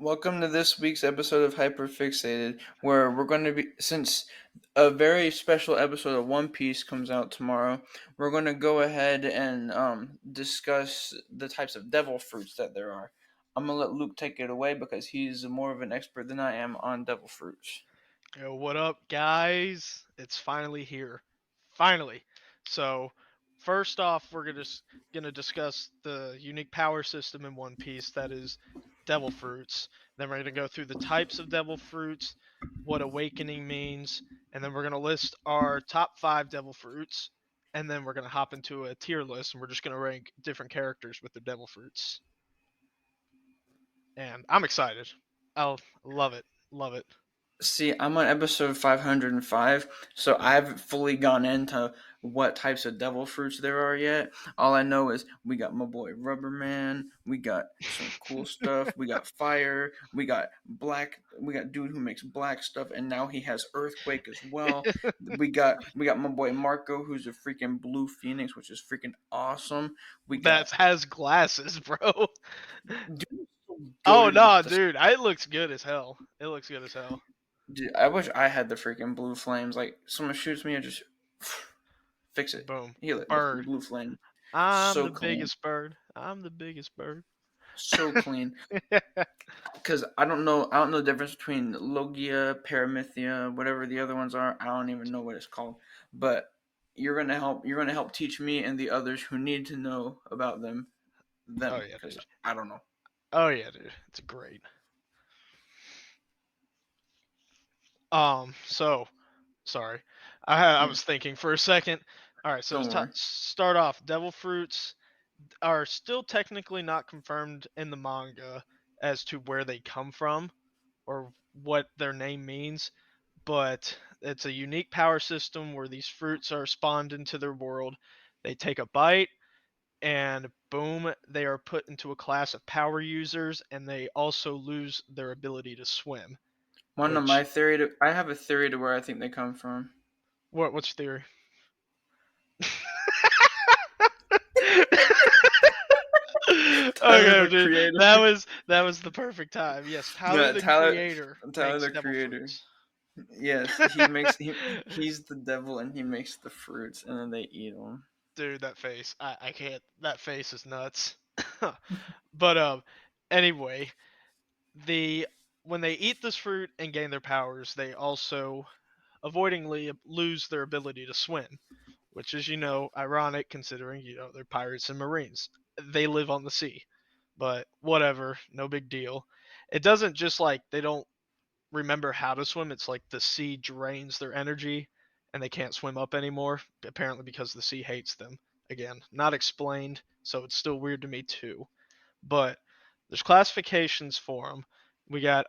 Welcome to this week's episode of Hyperfixated, where we're going to be, since a very special episode of One Piece comes out tomorrow, we're going to go ahead and discuss the types of devil fruits that there are. I'm going to let Luke take it away because he's more of an expert than I am on devil fruits. Yo, what up, guys? It's finally here. Finally. So, first off, we're gonna discuss the unique power system in One Piece that is devil fruits. Then we're gonna go through the types of devil fruits, what awakening means, and then we're gonna list our top 5 devil fruits. And then we're gonna hop into a tier list, and we're just gonna rank different characters with their devil fruits. And I'm excited. I'll love it. Love it. See, I'm on episode 505, so I haven't fully gone into what types of devil fruits there are yet. All I know is we got my boy Rubber Man, we got some cool stuff, we got fire, we got black, we got dude who makes black stuff, and now he has earthquake as well. We got my boy Marco, who's a freaking blue phoenix, which is freaking awesome. We got That has glasses, bro. dude is so Oh good with no, the. dude, it looks good as hell. It looks good as hell. Dude, I wish I had the freaking blue flames. Like someone shoots me, I just fix it. Boom. Heal it with Bird. blue flame. I'm So the clean. biggest bird. I'm the biggest bird. So clean. Because I don't know the difference between Logia, Paramythia, whatever the other ones are. I don't even know what it's called. But you're gonna help teach me and the others who need to know about Oh them yeah, because dude. I don't know. Oh yeah, dude. It's great. So sorry. I Yeah, was thinking for a second. All right, so don't worry. start off. Devil fruits are still technically not confirmed in the manga as to where they come from or what their name means, but it's a unique power system where these fruits are spawned into their world. They take a bite, and boom, they are put into a class of power users, and they also lose their ability to swim. One of my Which theory to I have a theory to where I think they come from. what's your theory? Tyler Okay, the dude, Creator. that was the perfect time. Yes, Tyler No, the Tyler, Creator Tyler makes the devil Creator. fruits. Yes, he's the devil and he makes the fruits and then they eat them. Dude, that face. I can't. That face is nuts. But anyway, the when they eat this fruit and gain their powers, they also avoidingly lose their ability to swim, which is ironic considering they're pirates and marines. They live on the sea. But whatever, no big deal. It doesn't just like they don't remember how to swim, it's like the sea drains their energy and they can't swim up anymore, apparently because the sea hates them. Again, not explained, so it's still weird to me too. But there's classifications for them. We got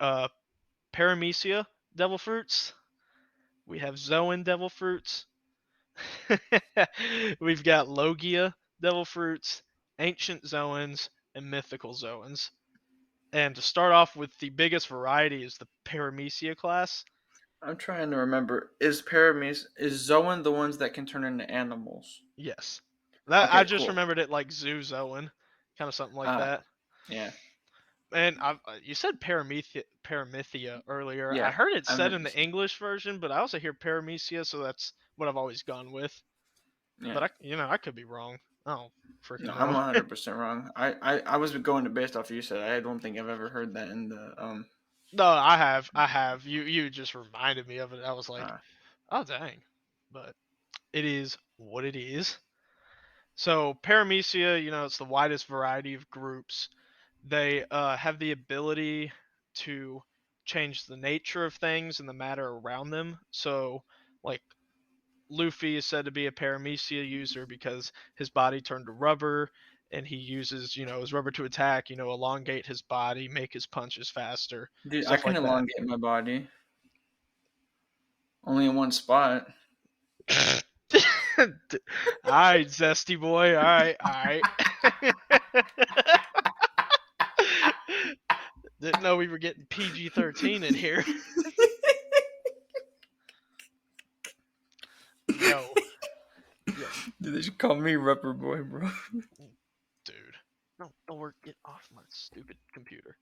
Paramecia devil fruits. We have Zoan devil fruits. We've got Logia devil fruits, ancient Zoans, and mythical Zoans. And to start off with, the biggest variety is the Paramecia class. I'm trying to remember. Is Zoan the ones that can turn into animals? Yes. That I Okay, just cool. remembered it like Zoo Zoan, kind of something like Ah, that. yeah, And you said Paramythia earlier. I yeah. heard it I said meant in to the say, English version, but I also hear Paramecia, so that's what I've always gone with. yeah. But I could be wrong. I don't No, freaking I'm know. 100% wrong. I was going to based off what you said. I don't think I've ever heard that in the No, I have. You just reminded me of it. I was like, uh, oh dang. But it is what it is. So Paramecia, it's the widest variety of groups. They have the ability to change the nature of things and the matter around them. So, like, Luffy is said to be a Paramecia user because his body turned to rubber, and he uses, his rubber to attack, elongate his body, make his punches faster, dude. I stuff can like that. elongate my body only in one spot. All right, zesty boy. All right, all right. Didn't know we were getting PG-13 in here. Yo, yo, Dude, they should call me Rubber Boy, bro. dude. No, Thor, get off my stupid computer.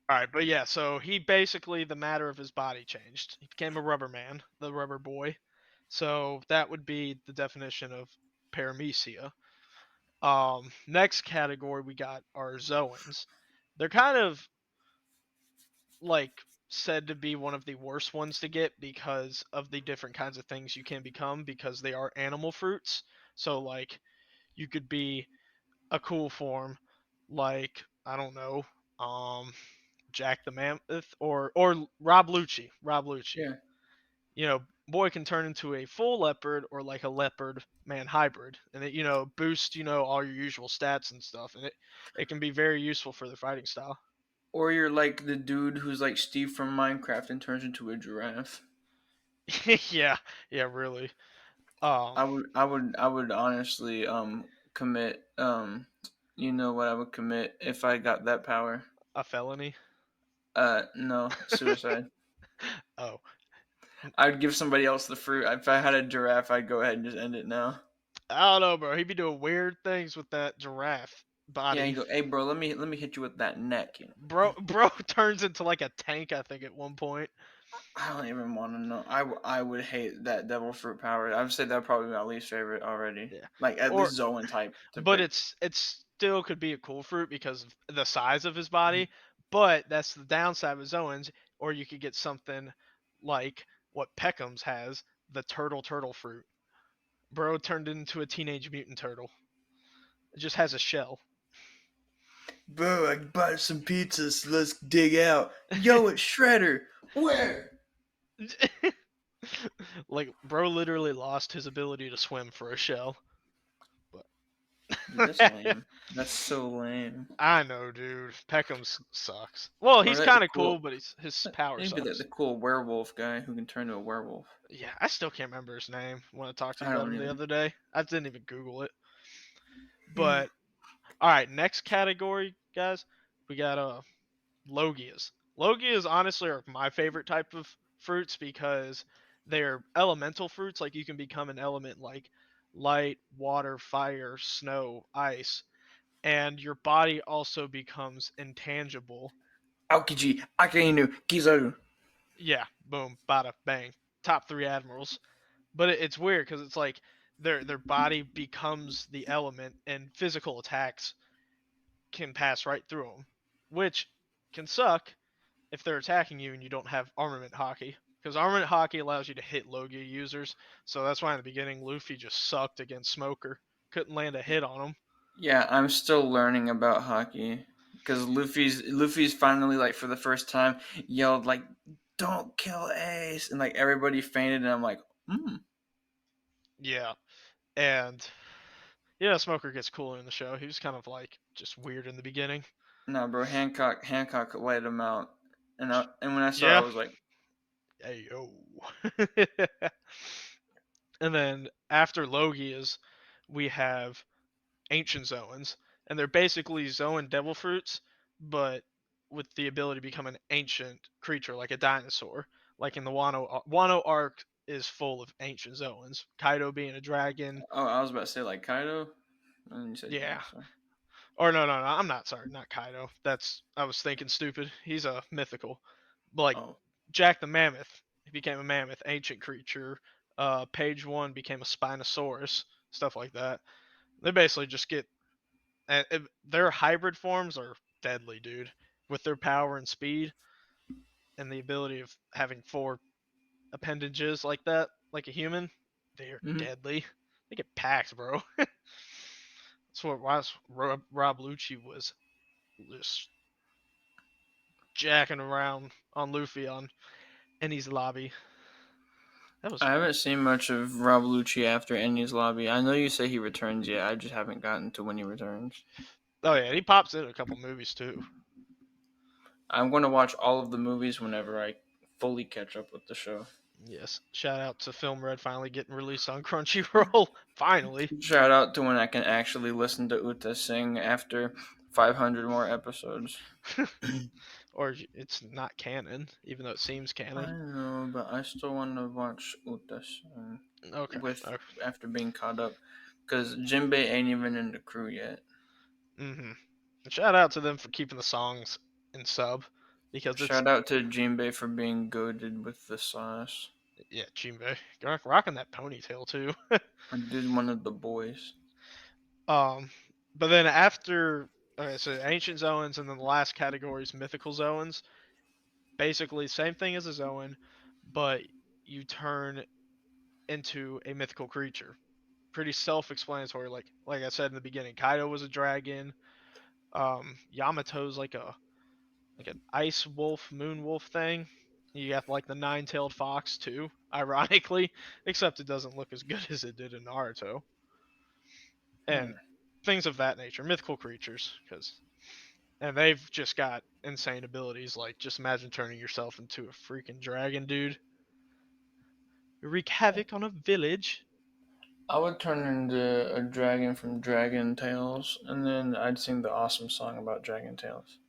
All right, but yeah, so he basically the matter of his body changed. He became a rubber man, the rubber boy. So that would be the definition of paramecia. Next category we got are zoans. They're kind of like said to be one of the worst ones to get because of the different kinds of things you can become because they are animal fruits. So like you could be a cool form like I don't know, um Jack the Mammoth or Rob Lucci. Rob Lucci. Yeah. You know, boy can turn into a full leopard or like a leopard man hybrid, and it boosts all your usual stats and stuff, and it can be very useful for the fighting style. Or you're like the dude who's like Steve from Minecraft and turns into a giraffe. Yeah, yeah, really. I would honestly commit you know what I would commit if I got that power? A felony. No, suicide. Oh, I'd give somebody else the fruit. If I had a giraffe, I'd go ahead and just end it now. I don't know, bro. He'd be doing weird things with that giraffe Yeah, you body. go, hey bro, let me hit you with that neck. Bro turns into like a tank, I think, at one point. I don't even want to know. I would hate that devil fruit power. I would say that would probably be my least favorite already. Yeah. Like at Or least Zoan type to but pick. it's still could be a cool fruit because of the size of his body. But that's the downside with Zoans. Or you could get something like what Peckham's has, the turtle fruit. Bro turned into a teenage mutant turtle. It just has a shell. Bro, I bought some pizzas. So let's dig out. Yo, it's Shredder. Where? Like bro literally lost his ability to swim for a shell. Dude, that's But lame. That's so lame. I know, dude. Peckham sucks. Well, Or he's like the kind of cool, cool, but his power maybe the sucks. cool werewolf guy who can turn to a werewolf. Yeah, I still can't remember his name when I talked to you I about don't him the either. other day. I didn't even Google it. But all right, next category, guys, we got logias. Logias honestly are my favorite type of fruits because they're elemental fruits. Like you can become an element like light, water, fire, snow, ice, and your body also becomes intangible. Aokiji, Akainu, Kizaru. Yeah, boom, bada, bang. Top three admirals. But it's weird because it's like their body becomes the element, and physical attacks can pass right through them, which can suck if they're attacking you and you don't have armament hockey. Because armament hockey allows you to hit Logia users, so that's why in the beginning Luffy just sucked against Smoker. Couldn't land a hit on him. Yeah, I'm still learning about hockey because Luffy's finally like for the first time yelled like, "Don't kill Ace," and like everybody fainted, and I'm like, hmm. Yeah, and yeah, Smoker gets cooler in the show. He was kind of like just weird in the beginning. No, bro, Hancock laid him out, and when I saw it, I Yeah. was like, Hey yo. And then after Logias, we have ancient Zoans, and they're basically Zoan devil fruits, but with the ability to become an ancient creature like a dinosaur. Like in the Wano arc is full of ancient Zoans. Kaido being a dragon. "Oh, I was about to say like Kaido," and then you said Yeah. dinosaur. Or no, I'm not sorry, not Kaido. That's I was thinking stupid. He's a mythical. Like Oh, Jack the Mammoth, he became a mammoth, ancient creature. Page One became a Spinosaurus, stuff like that. They basically just get their hybrid forms are deadly, dude. With their power and speed and the ability of having four appendages like that, like a human, they are hmm. deadly. They get packed, bro. That's what Rob Lucci was just jacking around on Luffy on Eni's lobby. That was I haven't seen much of Rob Lucci after Enya's lobby. I know you say he returns yet. I just haven't gotten to when he returns. oh yeah, he pops in a couple movies too. I'm going to watch all of the movies whenever I fully catch up with the show. Yes, shout out to Film Red finally getting released on Crunchyroll. Finally. Shout out to when I can actually listen to Uta sing after 500 more episodes. Or it's not canon, even though it seems I canon. know, but I still want to watch Uta sing Okay. with Okay. after being caught up, because Jinbei ain't even in the crew yet. Mm-hmm. And shout out to them for keeping the songs in sub. because it's Shout out to Jinbei for being goaded with the sauce. yeah, Jinbei rocking that ponytail too. I did one of the boys. um, but then after okay, so ancient Zoans and then the last category is mythical Zoans. Basically, same thing as a Zoan, but you turn into a mythical creature. Pretty self-explanatory. Like I said in the beginning, Kaido was a dragon. Yamato's like an ice wolf, moon wolf thing. You got like the nine-tailed fox too, ironically, except it doesn't look as good as it did in Naruto. Hmm. And things of that nature, mythical creatures, because and they've just got insane abilities. Like just imagine turning yourself into a freaking dragon, dude. You wreak havoc on a village. I would turn into a dragon from Dragon Tales, and then I'd sing the awesome song about Dragon Tales.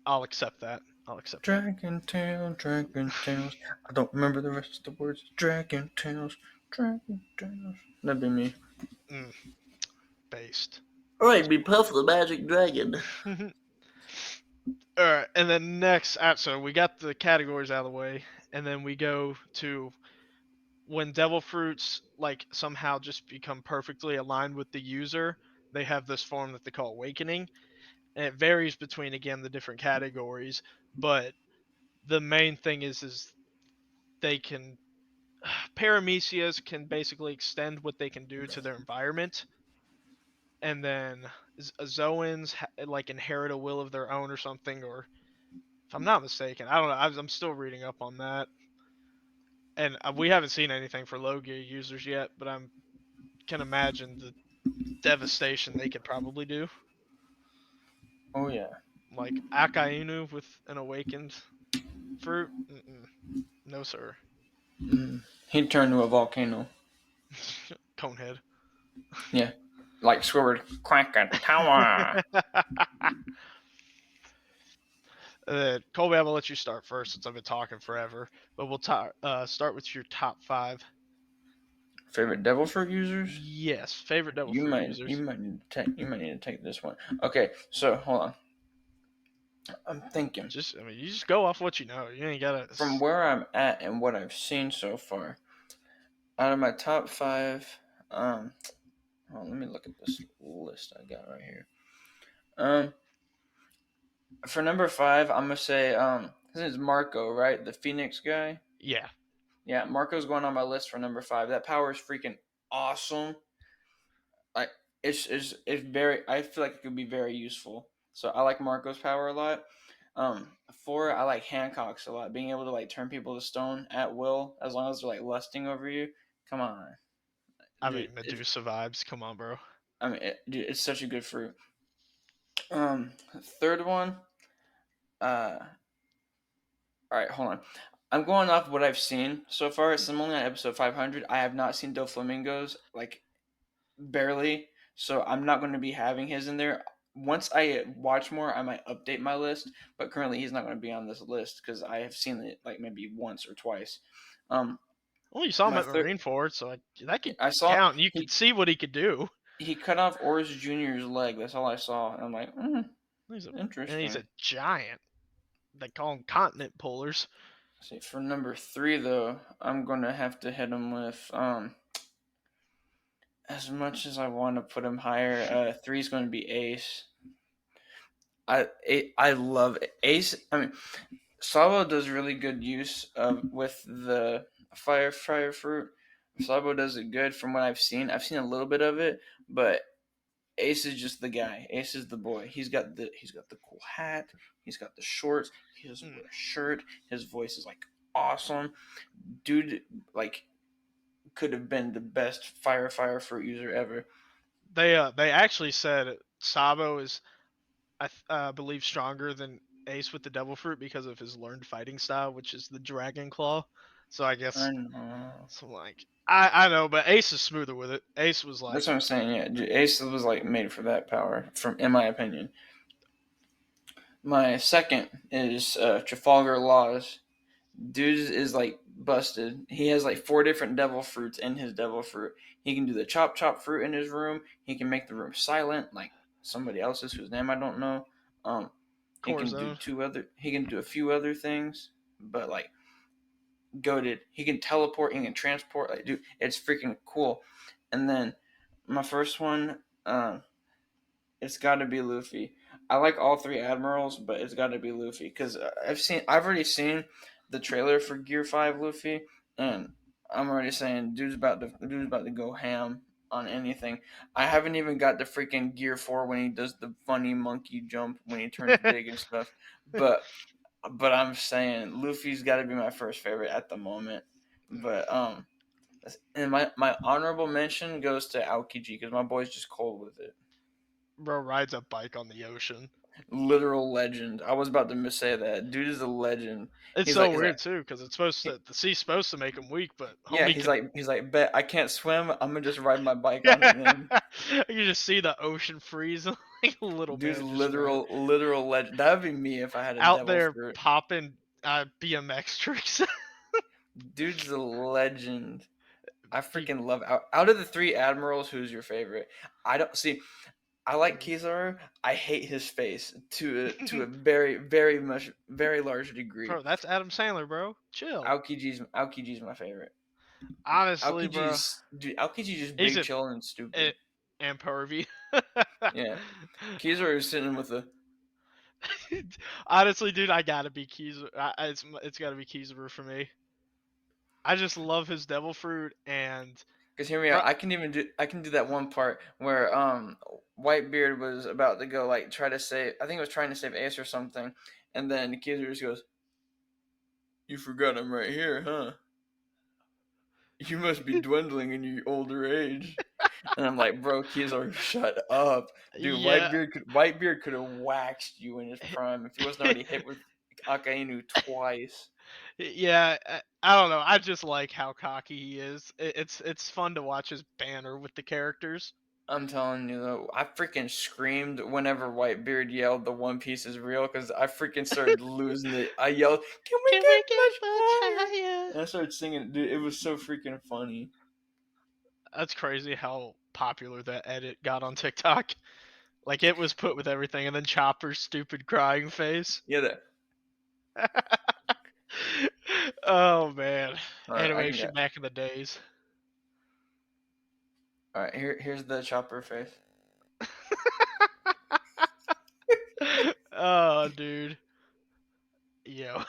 I'll accept that. I'll accept that. Dragon Tail, Dragon Tales. I don't remember the rest of the words. Dragon Tales, Dragon Tales. That'd be me. Mm, based. Alright, be Puff the Magic Dragon. Alright, and then next, so we got the categories out of the way, and then we go to when devil fruits like somehow just become perfectly aligned with the user. They have this form that they call awakening, and it varies between again the different categories. But the main thing is they can paramecias can basically extend what they can do to their environment, and then Zoans like inherit a will of their own or something, or if I'm not mistaken, I don't know. I'm still reading up on that, and we haven't seen anything for low gear users yet. But I can imagine the devastation they could probably do, Oh, yeah. like Akainu with an awakened fruit. Mm-mm. No sir, He'd turn to a volcano. Conehead. Yeah. Like Squidward, Krakatoa. Colby, I'm gonna let you start first since I've been talking forever. But we'll start with your top five. Favorite devil fruit users? Yes, favorite devil You fruit might you users. might need to take this one. Okay, so hold on. I'm thinking Just I mean, you just go off what you know. You ain't gotta. from where I'm at and what I've seen so far. Out of my top five, let me look at this list I got right here. Um, for number five, I'm gonna say his name is Marco, right? The Phoenix guy. Yeah, Yeah, Marco's going on my list for number five. That power is freaking awesome. Like it's very. I feel like it could be very useful. So I like Marco's power a lot. Four, I like Hancock's a lot. Being able to like turn people to stone at will, as long as they're like lusting over you. Come on, I dude. mean Medusa vibes. Come on, bro. Dude, it's such a good fruit. Third one. Uh, all right, hold on. I'm going off what I've seen so far. So I'm only on episode 500. I have not seen Doflamingos like barely, so I'm not going to be having his in there. Once I watch more, I might update my list, but currently he's not going to be on this list because I have seen it like maybe once or twice. Um, Well, you saw him my at third, Marineford, so that could I saw count. You could see what he could do. he cut off Oris Junior's leg. That's all I saw, and I'm like, He's a he's interesting. a giant. They call him continent pullers. See, for number three though, I'm gonna have to hit him with as much as I want to put him higher, three's going to be Ace. I love Ace. I mean, Sabo does really good use of with the fire fruit. Sabo does it good from what I've seen. I've seen a little bit of it, but Ace is just the guy. Ace is the boy. He's got the cool hat. He's got the shorts. He doesn't Mm. wear a shirt. His voice is like awesome, dude. Like could have been the best fire fruit user ever. They actually said Sabo is I believe stronger than Ace with the Devil Fruit because of his learned fighting style, which is the Dragon Claw. So I I guess know. so like I know, but Ace is smoother with it. Ace was That's like what I'm saying. Yeah, Ace was like made for that power, from in my opinion. My second is Trafalgar Laws. Dude is like busted. He has like four different devil fruits in his devil fruit. He can do the chop fruit in his room. He can make the room silent, like somebody else's whose name I don't know. Um, He Core can do zone. two other. He can do a few other things, but like goaded. He can teleport. He can transport. Like, dude, it's freaking cool. And then my first one, it's got to be Luffy. I like all three admirals, but it's got to be Luffy because I've already seen the trailer for Gear 5 Luffy, and I'm already saying dude's about to go ham on anything. I haven't even got the freaking Gear 4 when he does the funny monkey jump when he turns big and stuff, but I'm saying Luffy's got to be my first favorite at the moment. But and my honorable mention goes to Aokiji because my boy's just cold with it. Bro rides a bike on the ocean. Literal legend. I was about to say that dude is a legend. It's He's so like weird too, because it's supposed he- to the sea's supposed to make him weak, but yeah. homie can. He's like bet I can't swim. I'm gonna just ride my bike on it. Then You just see the ocean freeze, and like a little dude's man just there literal legend. That would be me if I had a out devil there fruit. popping BMX tricks. Dude's a legend. I Be freaking love out of the three admirals. Who's your favorite? I don't see. I like Kizaru. I hate his face to a very large degree. bro, that's Adam Sandler, bro. Chill. Aokiji's my favorite. Honestly, bro, Aokiji's just he's big, a chilling, and stupid. it, and pervy. Yeah, Kizaru is sitting with a Honestly, dude, I gotta be Keys. It's gotta be Keezer for me. I just love his devil fruit and because hear me bro. out. I can do that one part where Whitebeard was about to go like try to save. I think it was trying to save Ace or something, and then Kizaru just goes, "You forgot I'm right here, huh? You must be dwindling in your older age." And I'm like, bro, Kizaru, shut up, dude. Yeah, Whitebeard could have waxed you in his prime if he wasn't already hit with Akainu twice. yeah. I don't know. I just like how cocky he is. It's fun to watch his banner with the characters. I'm telling you though, I freaking screamed whenever Whitebeard yelled the One Piece is real because I freaking started losing it. I yelled, "Can we Can get we get much much higher?" higher? And I started singing, dude. It was so freaking funny. That's crazy how popular that edit got on TikTok. Like it was put with everything, and then Chopper's stupid crying face. Yeah, that. Oh man, All right, I can animation get. back in the days. All right, here's the chopper face. Oh, dude, yo.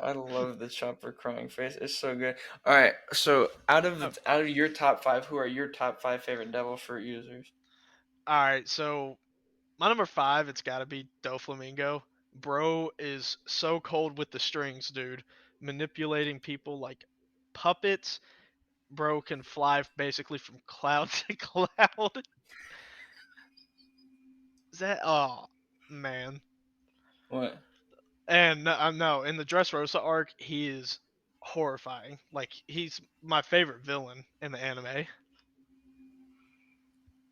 I love the chopper crying face. It's so good. All right, so Oh, out of your top five, who are your top five favorite devil fruit users? all right, so my number five, it's got to be Doflamingo. Bro is so cold with the strings, dude. Manipulating people like puppets. Bro can fly basically from cloud to cloud. Is that? Oh man. What? And no, in the Dressrosa arc, he is horrifying. Like he's my favorite villain in the anime.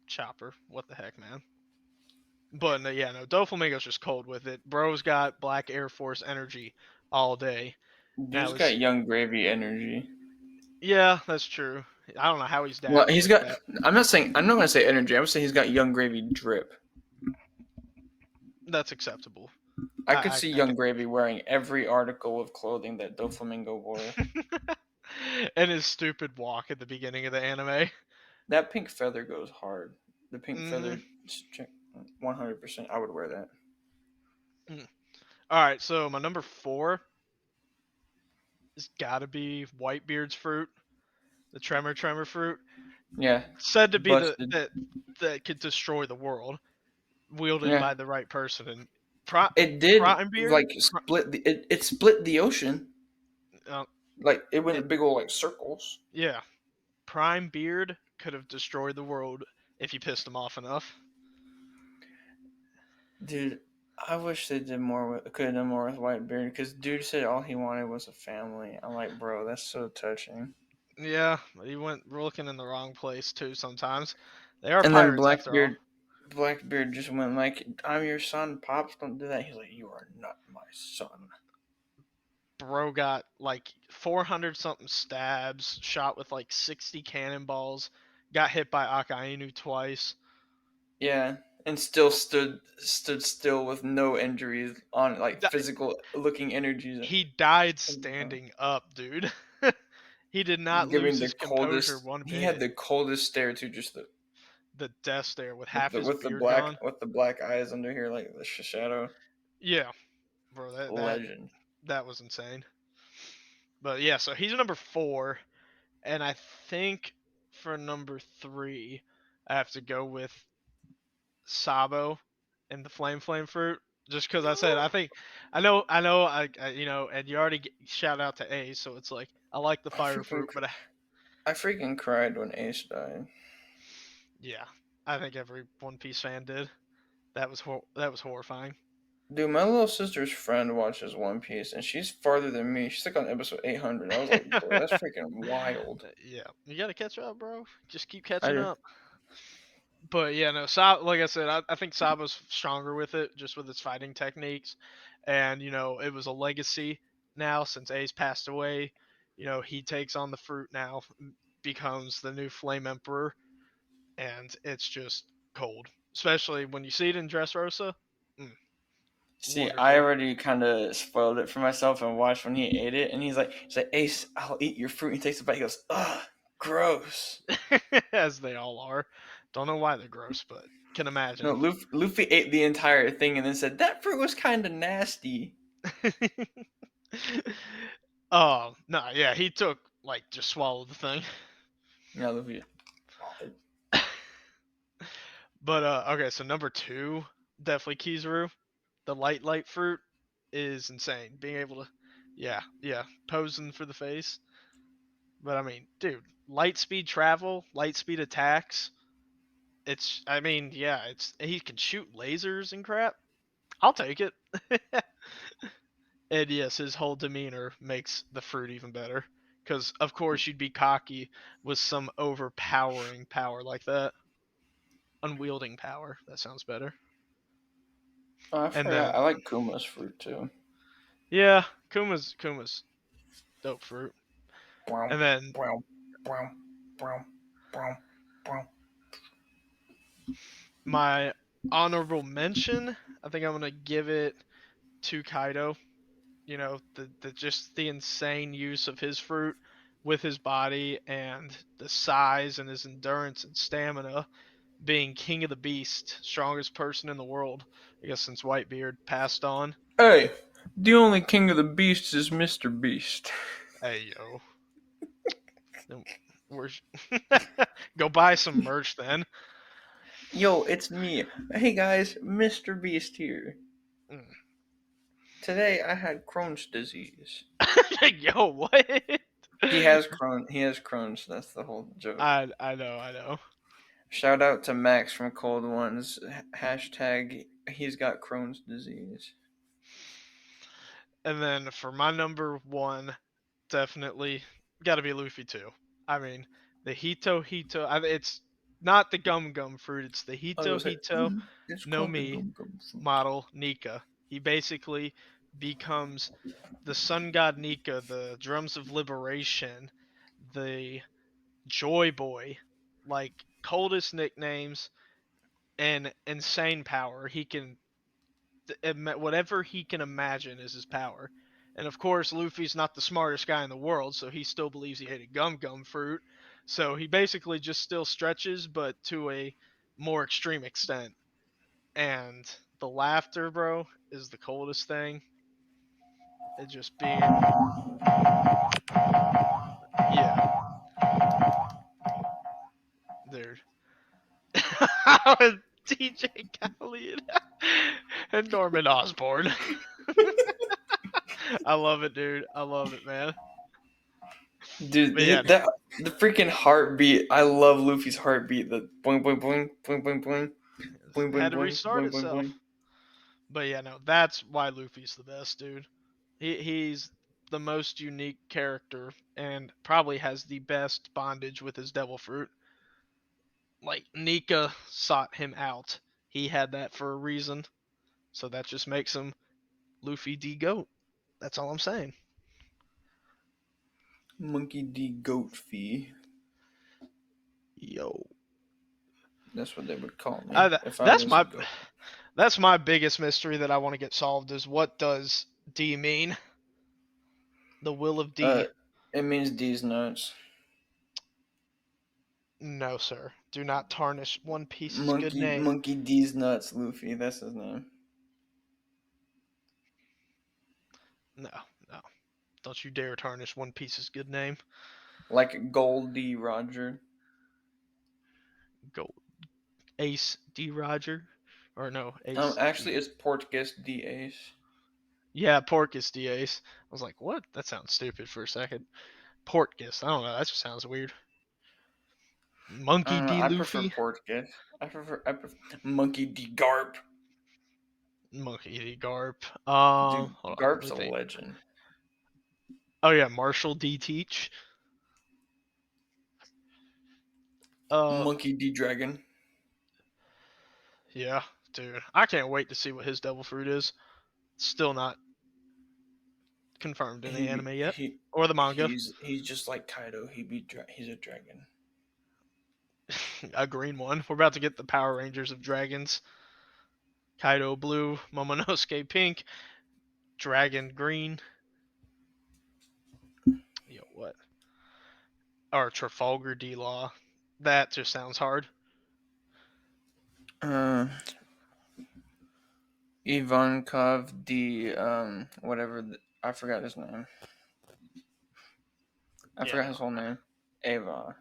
Chopper, what the heck, man? But no, yeah, no, Doflamingo's just cold with it. Bro's got Black Air Force energy all day. That Dude's got was young gravy energy. yeah, that's true. I don't know how he's Well, dabbing he's like got. that. I'm not gonna say energy. I'm gonna say he's got young gravy drip. That's acceptable. I could see I young gravy wearing every article of clothing that Doflamingo wore. and his stupid walk at the beginning of the anime. That pink feather goes hard. The pink Hmm. feather, 100%. I would wear that. All right, so my number four has got to be Whitebeard's fruit, the Tremor fruit, Yeah, said to be the busted. that could destroy the world, wielded Yeah, by the right person. And Pri- it did Prime Beard, like split it split the ocean. uh, Like it went it, in big old like circles. yeah, Prime Beard could have destroyed the world if you pissed him off enough. Dude, I wish they did more with could have done more with Whitebeard because dude said all he wanted was a family. I'm like, bro, that's so touching. Yeah, but he went looking in the wrong place too. Sometimes they are And then pirates after all. Blackbeard just went like, "I'm your son, pops. Don't do that." He's like, "You are not my son." Bro got like 400 something stabs, shot with like 60 cannonballs, got hit by Akainu twice. Yeah, and still stood still with no injuries on like Di- physical looking energies, He died standing up, dude. He did not lose giving the his composure coldest. one He had bit. the coldest stare too, just The death stare with half his with the beard gone. black eyes under here like the shadow. Yeah, bro, that Legend. that was insane. But yeah, so he's number 4, and I think for number 3, I have to go with Sabo and the flame fruit. Just because I said I think and you already shout out to A, so it's like I like the I fire freaking fruit, but I freaking cried when Ace died. yeah, I think every One Piece fan did. That was horrifying. Dude, my little sister's friend watches One Piece, and she's farther than me. She's like on episode 800. I was like, bro, that's freaking wild. Yeah, you gotta catch up, bro. Just keep I catching do. up. But yeah, no, like I said, I think Saba's stronger with it, just with his fighting techniques, and it was a legacy now since Ace passed away. He takes on the fruit now, becomes the new Flame Emperor, and it's just cold, especially when you see it in Dressrosa. Mm, See, I wonderful, already kind of spoiled it for myself and watched when he ate it, and he's like, Ace, I'll eat your fruit. And he takes a bite. He goes, ugh, gross. as they all are. Don't know why they're gross, but can No, imagine. Luffy ate the entire thing and then said that fruit was kind of nasty. Oh no, yeah, he took like just swallowed the thing. Yeah, Luffy. But okay, so number 2, definitely Kizaru. The light fruit is insane. Being able to, yeah, posing for the face. But I mean, dude, light speed travel, light speed attacks. I mean, yeah, he can shoot lasers and crap. I'll take it. And yes, his whole demeanor makes the fruit even better. Because of course you'd be cocky with some overpowering power like that. Unwielding power. That sounds better. Oh, I And forgot. I then like Kuma's fruit too. yeah, Kuma's dope fruit. Brown, And then brown, brown, brown, brown, brown. my honorable mention, I think I'm gonna give it to Kaido. The just the insane use of his fruit with his body and the size and his endurance and stamina, being king of the beast, strongest person in the world, I guess since Whitebeard passed on. Hey, the only king of the beasts is Mr. Beast. Hey yo, then where's go buy some merch then. Yo, it's me. Hey guys, Mr. Beast here. Mm. Today I had Crohn's disease. Yo, what? He has Crohn's. That's the whole joke. I know. Shout out to Max from Cold Ones. Hashtag he's got Crohn's disease. And then for my number 1, definitely got to be Luffy too. I mean, the it's not the gum fruit, it's the I was like, Hito it's no called the Mi Gum Gum fruit. model Nika. He basically becomes the sun god Nika, the drums of liberation, the joy boy, like coldest nicknames and insane power. He can whatever he can imagine is his power. And of course, Luffy's not the smartest guy in the world, so he still believes he ate a gum fruit. So he basically just still stretches, but to a more extreme extent. And the laughter, bro, is the coldest thing. It just being, yeah, dude. DJ Khaled and Norman Osborn. I love it, dude. I love it, man. Dude, But yeah, that the freaking heartbeat. I love Luffy's heartbeat. The boing boing boing boing boing boing boing boing had to boing restart boing boing boing. itself. But yeah, no, that's why Luffy's the best, dude. He's the most unique character and probably has the best bondage with his devil fruit. Like Nika sought him out. He had that for a reason. So that just makes him Luffy D Goat. That's all I'm saying. Monkey D. Goat fee. Yo. That's what they would call me Uh, if I that's was a my goat. that's my biggest mystery that I want to get solved is what does D mean? The will of Uh, D. it means D's nuts. No, sir. Do not tarnish One Piece's good Monkey, name. Monkey D's nuts. Luffy, that's his name. No, no. Don't you dare tarnish One Piece's good name. Like Goldie Roger. Go Ace D Roger. Or no, Ace Actually, D. it's Portuguese D Ace. Yeah, Porcus D Ace. I was like, what? That sounds stupid for a second. Portgus. I don't know. That just sounds weird. Monkey D I prefer Luffy. Portuguese. I prefer Monkey D Garp. Monkey D Garp. Dude, Hold on. Let Garp's me a think. legend. Oh yeah, Marshall D Teach. Uh, Monkey D Dragon. yeah, dude. I can't wait to see what his devil fruit is. Still not confirmed in the He anime be, yet, he or the manga. he's just like Kaido. He's a dragon. A green one. We're about to get the Power Rangers of dragons. Kaido blue, Momonosuke pink, Dragon green. Yo, what? Or Trafalgar D Law. That just sounds hard. Uh, Ivankov D whatever. I forgot his name. I Yeah, forgot no. his whole name. Ava.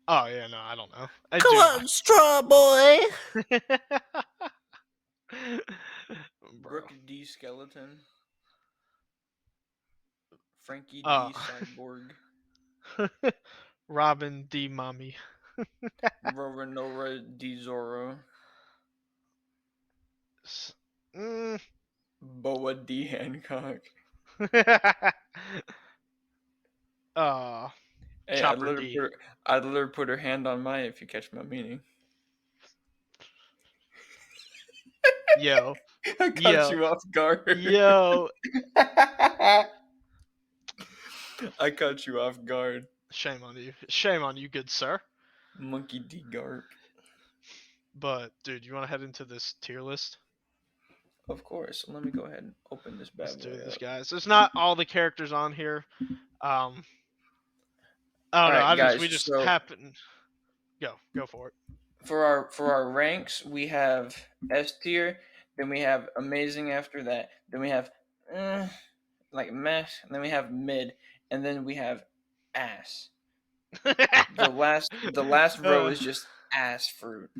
Oh yeah, no, I don't know. I Come do not. on, straw boy. Bro. Brooke D Skeleton. Frankie Uh D Cyborg. Robin D Mommy. Roranora D Zoro. Mm. Boa D Hancock. uh Hey, Chopper D. I'd let her put her hand on my if you catch my meaning. Yo. I caught Yo. you off guard. Yo. I caught you off guard. Shame on you. Shame on you, good sir. Monkey D Garp. But dude, you want to head into this tier list? Of course. Let me go ahead and open this Let's bad do boy this, up. guys. There's not all the characters on here. Um, I All don't know. right, I just guys. we just So happen. Go for it. for our ranks, we have S tier. Then we have amazing after that. Then we have like meh. And then we have mid, and then we have ass. The last row uh, is just ass fruit.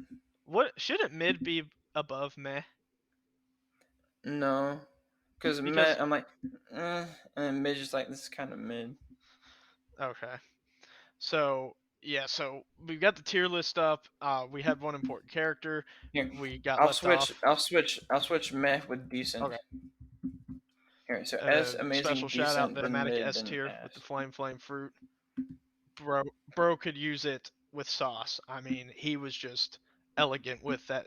what shouldn't mid be above meh? No, because meh, Because I'm like, and mid just like this is kind of mid. okay, so yeah, so we've got the tier list up. We had one important character. Here, We got I'll left switch. off. I'll switch meh with Okay, decent. Here, so and S, then special amazing, shout out decent, the then Amatic mid, S then tier with the ass. flame fruit. Bro could use it with sauce. I mean, he was just elegant with that.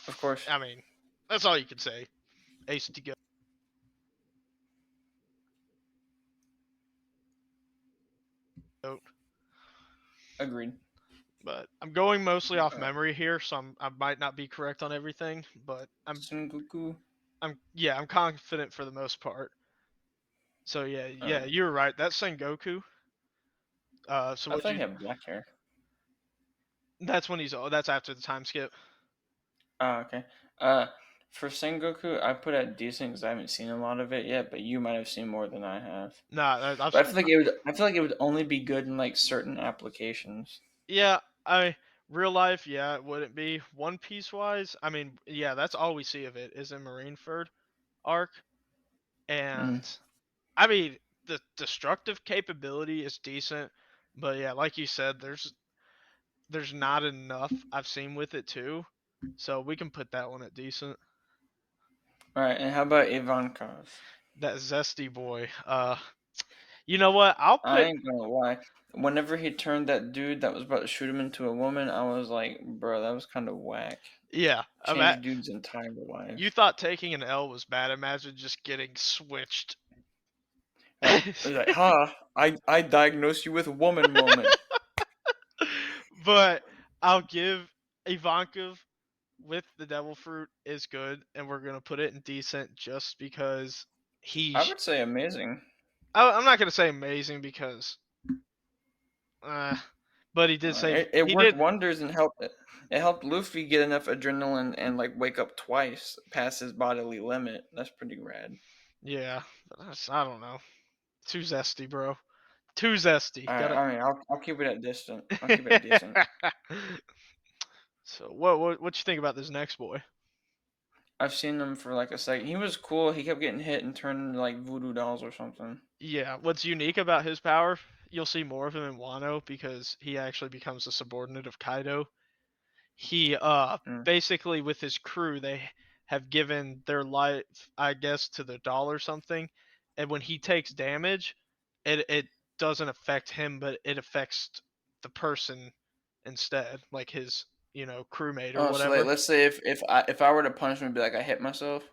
Of course, I mean, that's all you can say. Ace to go. agreed. But I'm going mostly off All right, memory here, so I might not be correct on everything. But Sengoku. I'm confident for the most part. So All yeah, right, you're right. That's Sengoku. So I what thought he you? had black hair. That's when he's. Oh, that's after the time skip. Okay. Uh, for Sengoku, I put at decent because I haven't seen a lot of it yet, but you might have seen more than I have. Nah, But I feel like it would only be good in like certain applications. yeah. I real life. Yeah, it wouldn't be One Piece wise. I mean, yeah, that's all we see of it is in Marineford arc, Mm. and I mean the destructive capability is decent, but yeah, like you said, there's not enough I've seen with it too. So we can put that one at decent. All right, and how about Ivankov? That zesty boy. You know what? I'll I put ain't gonna lie. Whenever he turned that dude that was about to shoot him into a woman, I was like, bro, that was kind of whack. yeah. Changed dude's entire You life. thought taking an L was bad. Imagine just getting switched. It was like, I diagnosed you with woman moment. but I'll give Ivankov with the devil fruit is good, and we're gonna put it in decent just because he. I would say amazing. I'm not gonna say amazing because, uh, but he did save. It He worked did. wonders and helped. It helped Luffy get enough adrenaline and like wake up twice past his bodily limit. That's pretty rad. Yeah, but I don't know. Too zesty, bro. Too zesty. All right, Gotta. I mean, I'll keep it at distant. I'll keep it at decent. So what you think about this next boy? I've seen him for like a second. He was cool. He kept getting hit and turned into like voodoo dolls or something. Yeah, what's unique about his power? You'll see more of him in Wano because he actually becomes a subordinate of Kaido. He Mm. basically with his crew they have given their life, I guess, to the doll or something, and when he takes damage, it doesn't affect him, but it affects the person instead, like his crewmate or Oh, so like, whatever. let's say if I were to punch him, it'd be like I hit myself.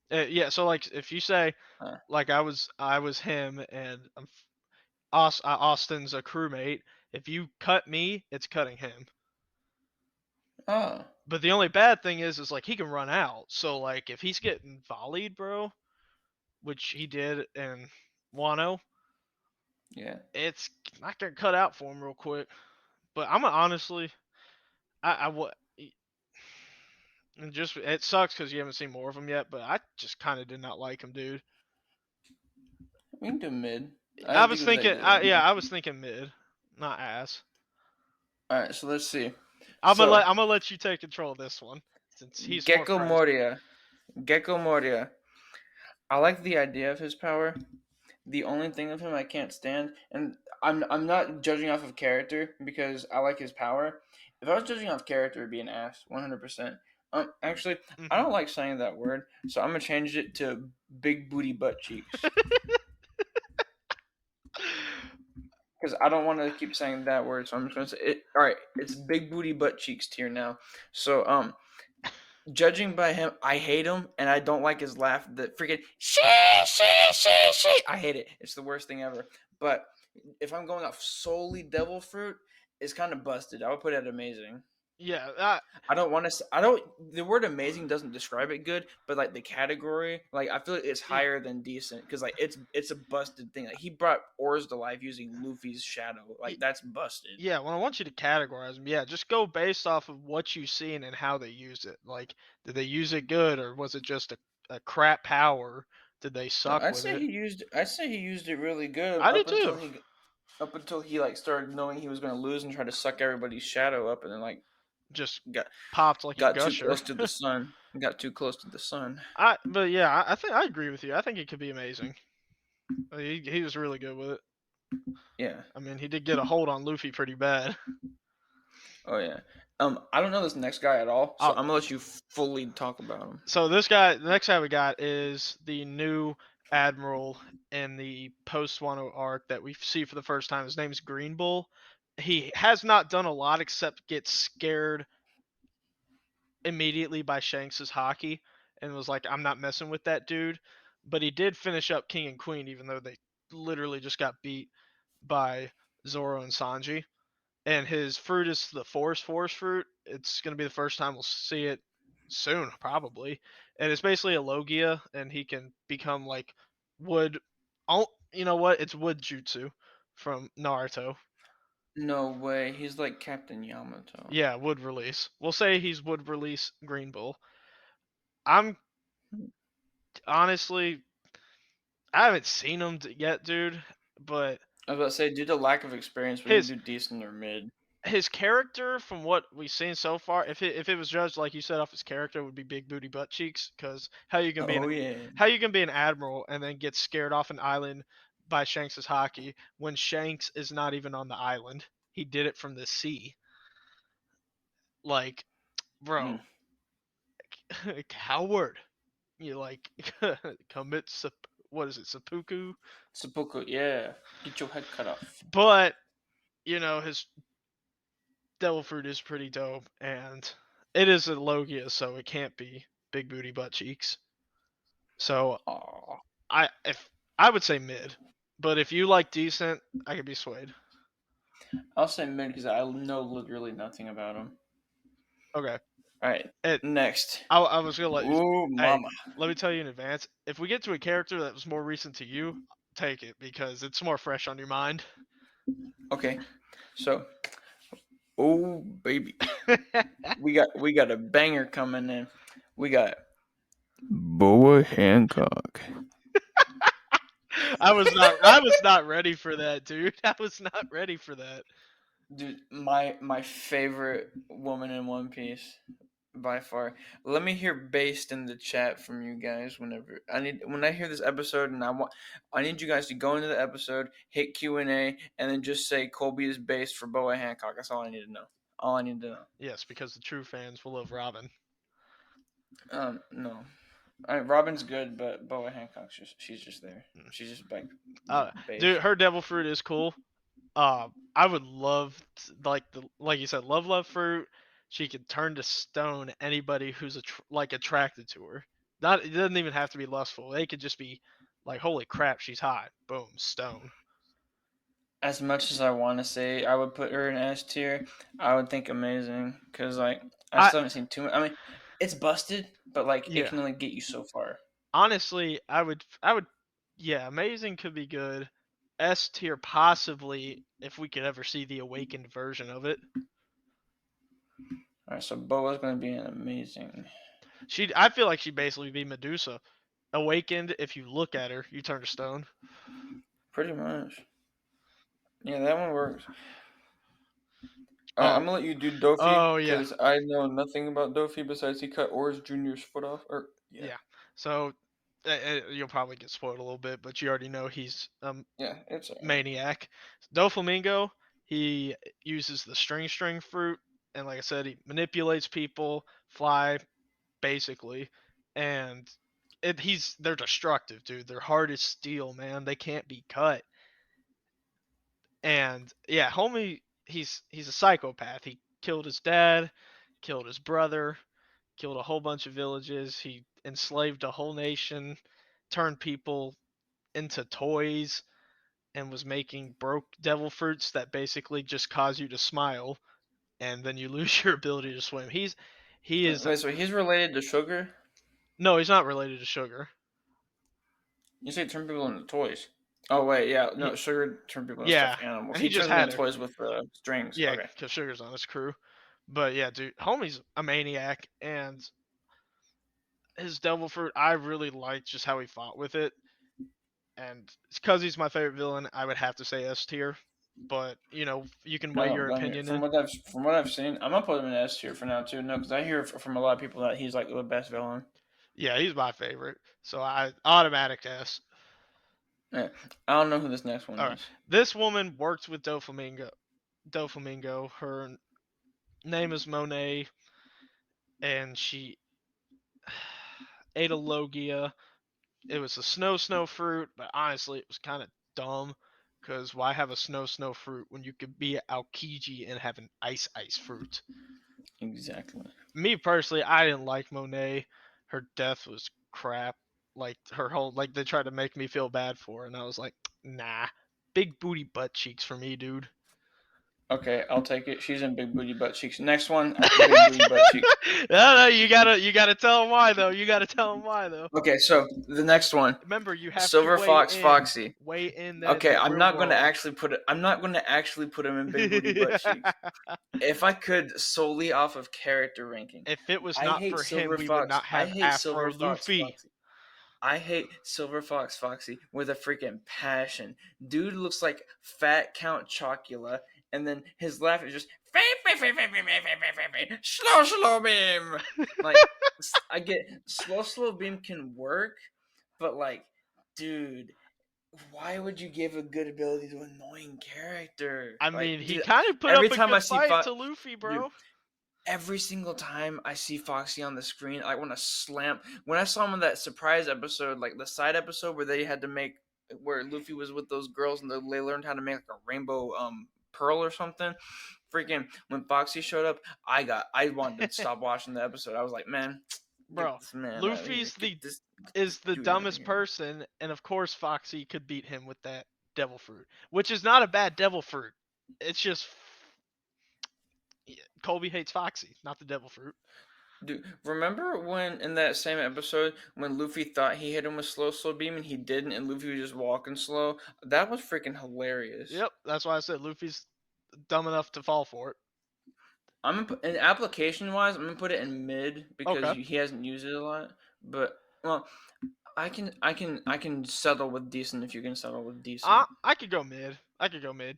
Yeah, so like if you say Uh, like I was him and Austin's a crewmate. If you cut me, it's cutting him. oh, But the only bad thing is like he can run out. So like if he's getting volleyed, bro, which he did in Wano, yeah. it's not gonna cut out for him real quick. But I'm gonna honestly, I what, and just it sucks because you haven't seen more of him yet. But I just kind of did not like him, dude. We can do mid. I I didn't think was it was that thinking, good. yeah, I was thinking mid, not ass. All right, so let's see. I'm gonna So let I'm gonna let you take control of this one since he's more Gecko fresh. Moria, Gecko Moria. I like the idea of his power. The only thing of him I can't stand, and I'm not judging off of character because I like his power. If I was judging off character, it'd be an ass, 100%. Actually, I Hmm. don't like saying that word, so I'm gonna change it to big booty butt cheeks because I don't want to keep saying that word. So I'm just gonna say it. All right, it's big booty butt cheeks tier now. So judging by him, I hate him, and I don't like his laugh. The freaking she she. I hate it. It's the worst thing ever. But if I'm going off solely devil fruit, it's kind of busted. I would put it amazing. Yeah, I don't want to. I don't. The word amazing doesn't describe it good, but like the category, like I feel like it's yeah, higher than decent because like it's a busted thing. Like he brought ores to life using Luffy's shadow. Like that's busted. yeah. When I want you to categorize them, yeah, just go based off of what you've seen and how they used it. Like, did they use it good or was it just a crap power? Did they No, suck with it? I'd say he used it really good I did too. up until he like started knowing he was going to lose and tried to suck everybody's shadow up, and then like Just got popped like a got too gusher. close to the sun. Got too close to the sun. But yeah, I think I agree with you. I think it could be amazing. He was really good with it. Yeah. I mean, he did get a hold on Luffy pretty bad. Oh yeah. I don't know this next guy at all, so Uh, I'm gonna let you fully talk about him. so this guy, the next guy we got is the new admiral in the post Wano arc that we see for the first time. His name is Green Bull. He has not done a lot except get scared immediately by Shanks's hockey and was like, "I'm not messing with that dude." But he did finish up King and Queen, even though they literally just got beat by Zoro and Sanji. And his fruit is the force fruit. It's gonna be the first time we'll see it soon, probably. And it's basically a Logia, and he can become like wood. Oh, you know what? It's wood jutsu from Naruto. No way. He's like Captain Yamato. Yeah, wood release. We'll say he's wood release Green Bull. I'm honestly, I haven't seen him yet, dude. But I was about to say, due to lack of experience, we can his do decent or mid. his character, from what we've seen so far, if it was judged like you said off his character, would be big booty butt cheeks. Because Oh yeah. how you can be an admiral and then get scared off an island by Shanks's hockey when Shanks is not even on the island? He did it from the sea. Like, Mm. bro, coward. You like commit what is it, seppuku? Seppuku, yeah. Get your head cut off. But his devil fruit is pretty dope, and it is a Logia, so it can't be big booty butt cheeks. So Aw. if I would say mid, but if you like decent, I could be swayed. I'll say mid because I know literally nothing about him. Okay. All right, It. next. I was gonna let you. Ooh, Hey, mama. let me tell you in advance. If we get to a character that was more recent to you, take it because it's more fresh on your mind. Okay, so oh baby, we got a banger coming in. We got Boa Hancock. I was not ready for that, dude. I was not ready for that. Dude, my favorite woman in One Piece by far. Let me hear based in the chat from you guys whenever when I hear this episode, and I need you guys to go into the episode, hit Q&A, and then just say Colby is based for Boa Hancock. That's all I need to know. All I need to know. Yes, because the true fans will love Robin. No. Robin's good, but Boa Hancock's she's just there. Mm. She's just like Dude, based. her devil fruit is cool. I would love like you said, love fruit. She could turn to stone anybody who's like attracted to her. Not it doesn't even have to be lustful. They could just be like, holy crap, she's hot. Boom, stone. As much as I want to say I would put her in S tier, I would think amazing because like I I still haven't seen too much. I mean, it's busted, but like it Yeah. can only get you so far. Honestly, I would yeah, amazing could be good. S tier possibly if we could ever see the awakened version of it. All right, so Boa's gonna be an amazing, I feel like she'd basically be Medusa. Awakened, if you look at her, you turn to stone. pretty much. Yeah, that one works. All right, Oh, I'm gonna let you do Dofi oh yeah, because I know nothing about Dofi besides he cut Orange Junior's foot off. Or yeah, yeah. So you'll probably get spoiled a little bit, but you already know he's yeah, it's alright. maniac. Doflamingo, he uses the string fruit, and like I said, he manipulates people, fly basically, and they're destructive, dude. They're hard as steel, man. They can't be cut. And yeah, homie, he's a psychopath. He killed his dad, killed his brother, killed a whole bunch of villages. He enslaved a whole nation, turned people into toys, and was making broke devil fruits that basically just cause you to smile, and then you lose your ability to swim. He is Wait, so he's related to Sugar? no, he's not related to Sugar. You say turn people into toys. Oh wait, yeah, He, no, Sugar turned people into yeah, stuffed animals. and he He just turns them had into her. toys with strings. Yeah, Okay. because Sugar's on his crew. But yeah, dude, homie's a maniac, and his devil fruit, I really liked just how he fought with it, and because he's my favorite villain, I would have to say S tier. But you can I weigh don't your blame you. opinion in. From what I've seen, I'm gonna put him in S tier for now too. No, because I hear from a lot of people that he's like the best villain. Yeah, he's my favorite, so I automatic S. Yeah. I don't know who this next one All right, is. this woman worked with Doflamingo. Doflamingo. Her name is Monet, and she ate a Logia. It was a snow fruit, but honestly, it was kind of dumb. Because why have a snow fruit when you could be Aokiji and have an ice fruit? Exactly. Me personally, I didn't like Monet. Her death was crap. Like her whole like they tried to make me feel bad for her, and I was like, nah. Big booty butt cheeks for me, dude. Okay, I'll take it. She's in big booty butt cheeks. Next one, big booty butt cheeks. No, you gotta tell them why though. You gotta tell them why though. Okay, so the next one, Remember, you have to Silver Fox Foxy. weigh in Okay, the I'm real not gonna world. actually put it. I'm not gonna actually put him in big booty butt cheeks. If I could solely off of character ranking, If it was I not hate for him, Silver we would Fox. not I have hate Silver Afro Fox Luffy. Foxy. I hate Silver Fox Foxy with a freaking passion. Dude looks like Fat Count Chocula, and then his laugh is just slow beam. Like I get slow beam can work, but like, dude, why would you give a good ability to an annoying character? I Like, mean, he dude, kind of put every up a time I good see fight Fox, to Luffy, dude, bro. every single time I see Foxy on the screen, I want to slam. When I saw him in that surprise episode, like the side episode where they had to make, where Luffy was with those girls and they learned how to make like a rainbow pearl or something. Freaking when Foxy showed up, I wanted to stop watching the episode. I was like, man, get Bro, this man out of here. Luffy's Get the this is the dude out of dumbest here. person, and of course Foxy could beat him with that devil fruit, which is not a bad devil fruit. It's just Colby hates Foxy, not the devil fruit. Dude, remember when in that same episode when Luffy thought he hit him with slow beam and he didn't, and Luffy was just walking slow? That was freaking hilarious. Yep, that's why I said Luffy's dumb enough to fall for it. I'm gonna in application wise, I'm gonna put it in mid because Okay. he hasn't used it a lot. But well, I can settle with decent if you can settle with decent. I could go mid. I could go mid.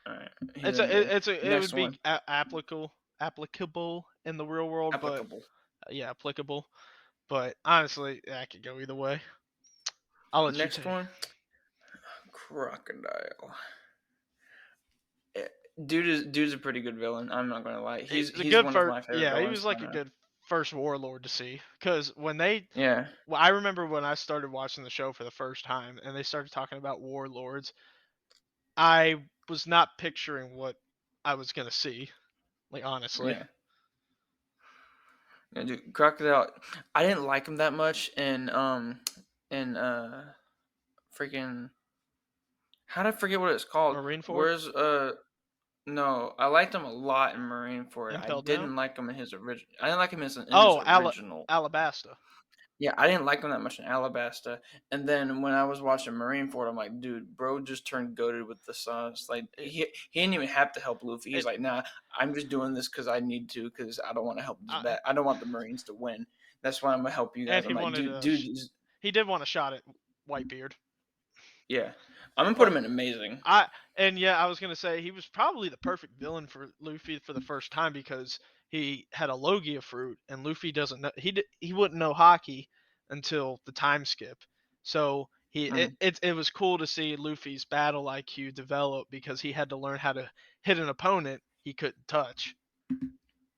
All right, he's in mid. It Next would be one, applicable in the real world, but applicable. yeah, applicable. But honestly, I could go either way. I'll let you Next take. one, crocodile. Eh, dude's a pretty good villain. I'm not gonna lie. He was a He's good one of first. my favorite Yeah, he villains was like right a now. good first warlord to see. Because when they, Yeah, well, I remember when I started watching the show for the first time, and they started talking about warlords. I was not picturing what I was gonna see. Like honestly, yeah. Yeah, dude, crocodile. I didn't like him that much in freaking. How did I forget what it's called? Marineford, Where's No, I liked him a lot in Marineford. I impelled down. didn't like him in his original. I didn't like him in his Oh, original. Alabasta. Yeah, I didn't like him that much in Alabasta. And then when I was watching Marineford, I'm like, dude, bro, just turned goaded with the sauce. Like It, he didn't even have to help Luffy. He's it, like, nah, I'm just doing this because I need to because I don't want to help this I, bad. I don't want the Marines to win. That's why I'm gonna help you and guys. he I'm like, wanted dude, he did want a shot at Whitebeard, yeah, I'm gonna put but him in amazing. I and yeah, I was gonna say he was probably the perfect villain for Luffy for the first time because he had a Logia fruit, and Luffy doesn't know he wouldn't know hockey until the time skip. So Mm, it was cool to see Luffy's battle IQ develop because he had to learn how to hit an opponent he couldn't touch,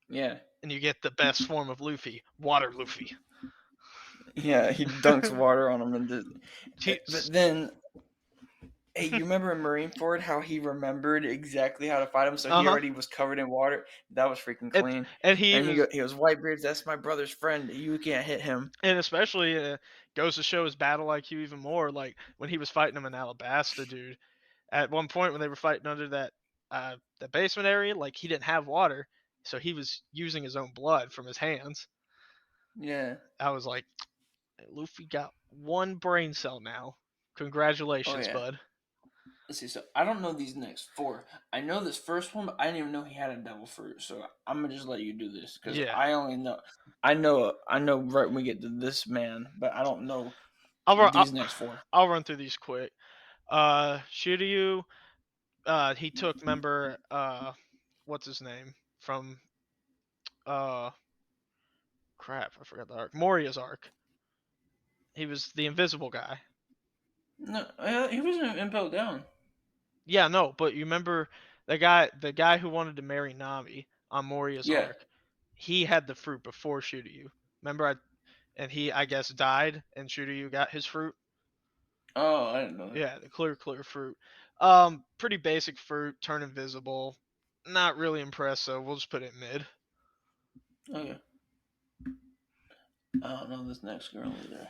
yeah, and you get the best form of Luffy, Water Luffy. yeah, he dunks water on him and but then hey, you remember in Marineford how he remembered exactly how to fight him, so Uh he huh. already was covered in water. That was freaking And clean. and he And was he goes, Whitebeards, that's my brother's friend. You can't hit him. and especially goes to show his battle IQ even more. Like when he was fighting him in Alabasta, dude. At one point when they were fighting under that basement area, like he didn't have water, so he was using his own blood from his hands. Yeah. I was like, Luffy got one brain cell now. Oh Congratulations, yeah. bud. Let's see. So I don't know these next four. I know this first one, but I didn't even know he had a devil fruit. So I'm gonna just let you do this because Yeah, I only know. I know right when we get to this man, but I don't know I'll run. these next four. I'll run through these quick. Shiryu, he took member what's his name from uh crap, I forgot the arc. Moria's arc. He was the invisible guy. No, he wasn't impelled down. Yeah, no, but you remember the guy who wanted to marry Nami on Moria's Yeah. arc. He had the fruit before Shiryu. Remember, and he I guess died, and Shiryu got his fruit. Oh, I didn't know that. Yeah, the clear fruit. Pretty basic fruit, turn invisible. Not really impressed, so we'll just put it mid. Okay. I don't know this next girl either.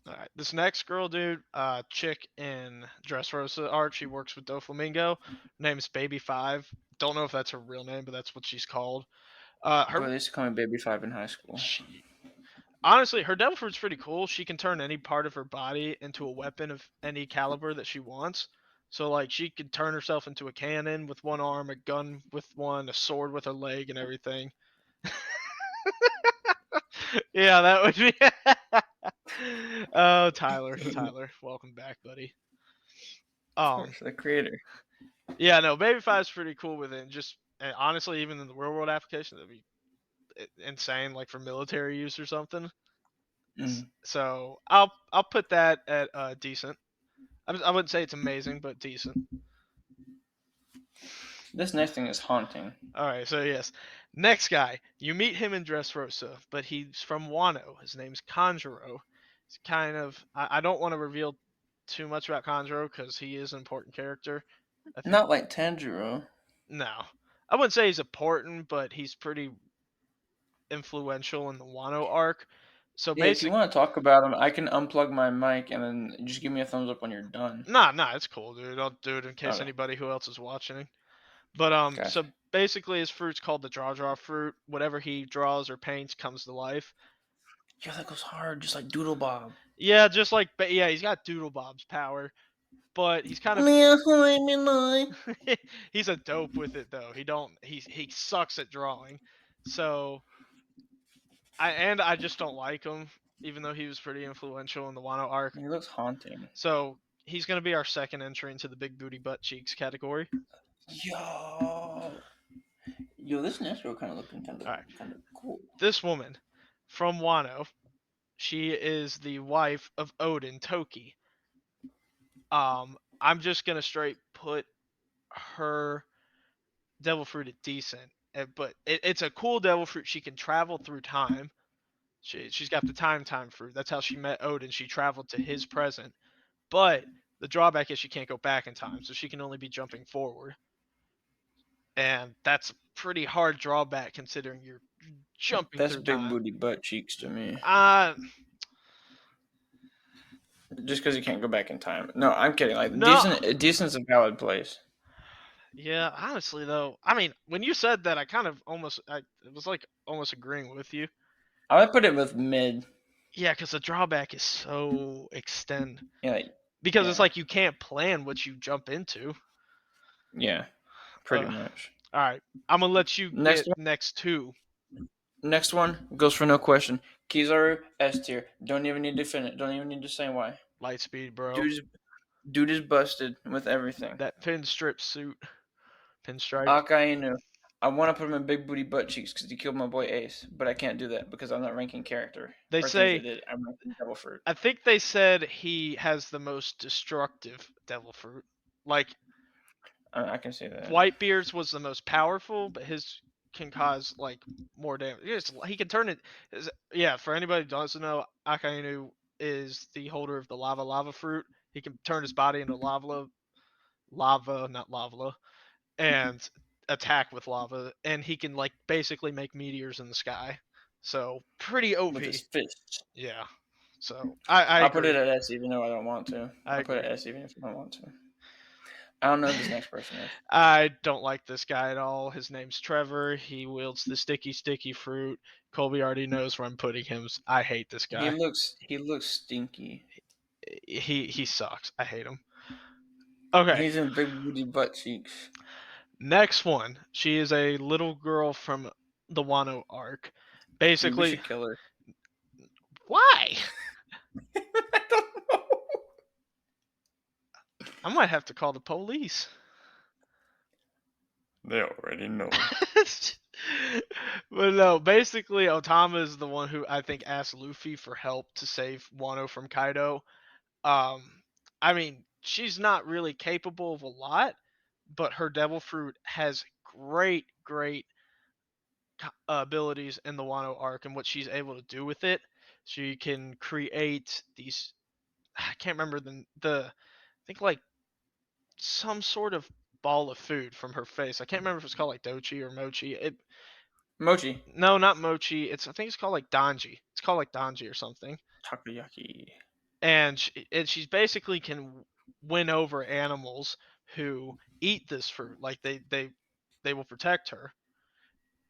All right, this next girl, dude, chick in Dressrosa art. She works with Doflamingo. Her name is Baby Five. Don't know if that's her real name, but that's what she's called. Boy, Her they used to call me Baby Five in high school. she honestly, her devil fruit's pretty cool. She can turn any part of her body into a weapon of any caliber that she wants. So like she could turn herself into a cannon with one arm, a gun with one, a sword with her leg, and everything. Yeah, that would be. Oh, Tyler, welcome back, buddy. Of course, Um, the creator. yeah, no, Baby Five's pretty cool with it. And just and honestly, even in the real world application, that'd be insane, like for military use or something. Mm. So I'll put that at decent. I wouldn't say it's amazing, but decent. This next thing is haunting. All right, so yes, next guy, you meet him in Dressrosa, but he's from Wano. His name's Kanjuro. It's kind of I don't want to reveal too much about Kanjuro because he is an important character. I think Not like Tanjiro. no, I wouldn't say he's important, but he's pretty influential in the Wano arc. So Yeah, if you basic, want to talk about him, I can unplug my mic and then just give me a thumbs up when you're done. nah, it's cool, dude. I'll do it in case Okay. anybody who else is watching. But Gotcha. so basically, his fruit's called the draw fruit. Whatever he draws or paints comes to life. Yeah, that goes hard, just like Doodle Bob. Yeah, just like, but yeah, he's got Doodle Bob's power, but he's kind of Mia, hi, me, lie. he's a dope with it though. He sucks at drawing. So I just don't like him, even though he was pretty influential in the Wano arc. He looks haunting. So he's gonna be our second entry into the big booty butt cheeks category. Yo, yo, this next girl kind of looking All right, kind of cool. this woman from Wano, she is the wife of Odin Toki. I'm just gonna straight put her devil fruit at decent, but it's a cool devil fruit. She can travel through time. She's got the time fruit. That's how she met Odin. She traveled to his present, but the drawback is she can't go back in time, so she can only be jumping forward, and that's a pretty hard drawback considering you're jumping That's through big time. booty butt cheeks to me. Uh Just because you can't go back in time. No, I'm kidding. Like no, decent's a valid place. yeah. Honestly, though, I mean, when you said that, I kind of almost, it was like almost agreeing with you. I would put it with mid. Yeah, because the drawback is so extend. Yeah, like, Because it's yeah, like you can't plan what you jump into. yeah, pretty Uh, much. all right, I'm gonna let you Next get one. next two. Next one goes for no question. Kizaru S tier. Don't even need to finish. Don't even need to say why. Lightspeed, bro. Dude is dude is busted with everything. That pinstrip suit, pinstripe. Akainu. I want to put him in big booty butt cheeks because he killed my boy Ace, but I can't do that because I'm not ranking character They or things I say, did. I'm ranking Devil Fruit. I think they said he has the most destructive devil fruit. Like I can see that. Whitebeard's was the most powerful, but his can cause like more damage. He can turn it. Yeah, for anybody who doesn't know, Akainu is the holder of the lava fruit. He can turn his body into lava, not lava, and attack with lava, and he can like basically make meteors in the sky. So pretty With his OP. fists. Yeah. So I I'll put it agree. at S even though I don't want to. I I'll put it agree. at S even if I don't want to. I don't know who this next person is. I don't like this guy at all. His name's Trevor. He wields the sticky fruit. Colby already knows where I'm putting him. I hate this guy. He looks stinky. He sucks. I hate him. Okay. He's in big booty butt cheeks. Next one. She is a little girl from the Wano arc. Dude, we Basically, should kill her. why? I don't know. I might have to call the police. They already know. But no, basically Otama is the one who I think asked Luffy for help to save Wano from Kaido. Um, I mean, she's not really capable of a lot, but her Devil Fruit has great abilities in the Wano arc and what she's able to do with it. She can create these. I can't remember the I think like some sort of ball of food from her face. I can't remember if it's called like dochi or mochi. Mochi. No, not mochi. I think it's called like danji. It's called like danji or something. Takoyaki. And she's basically can win over animals who eat this fruit. Like they will protect her.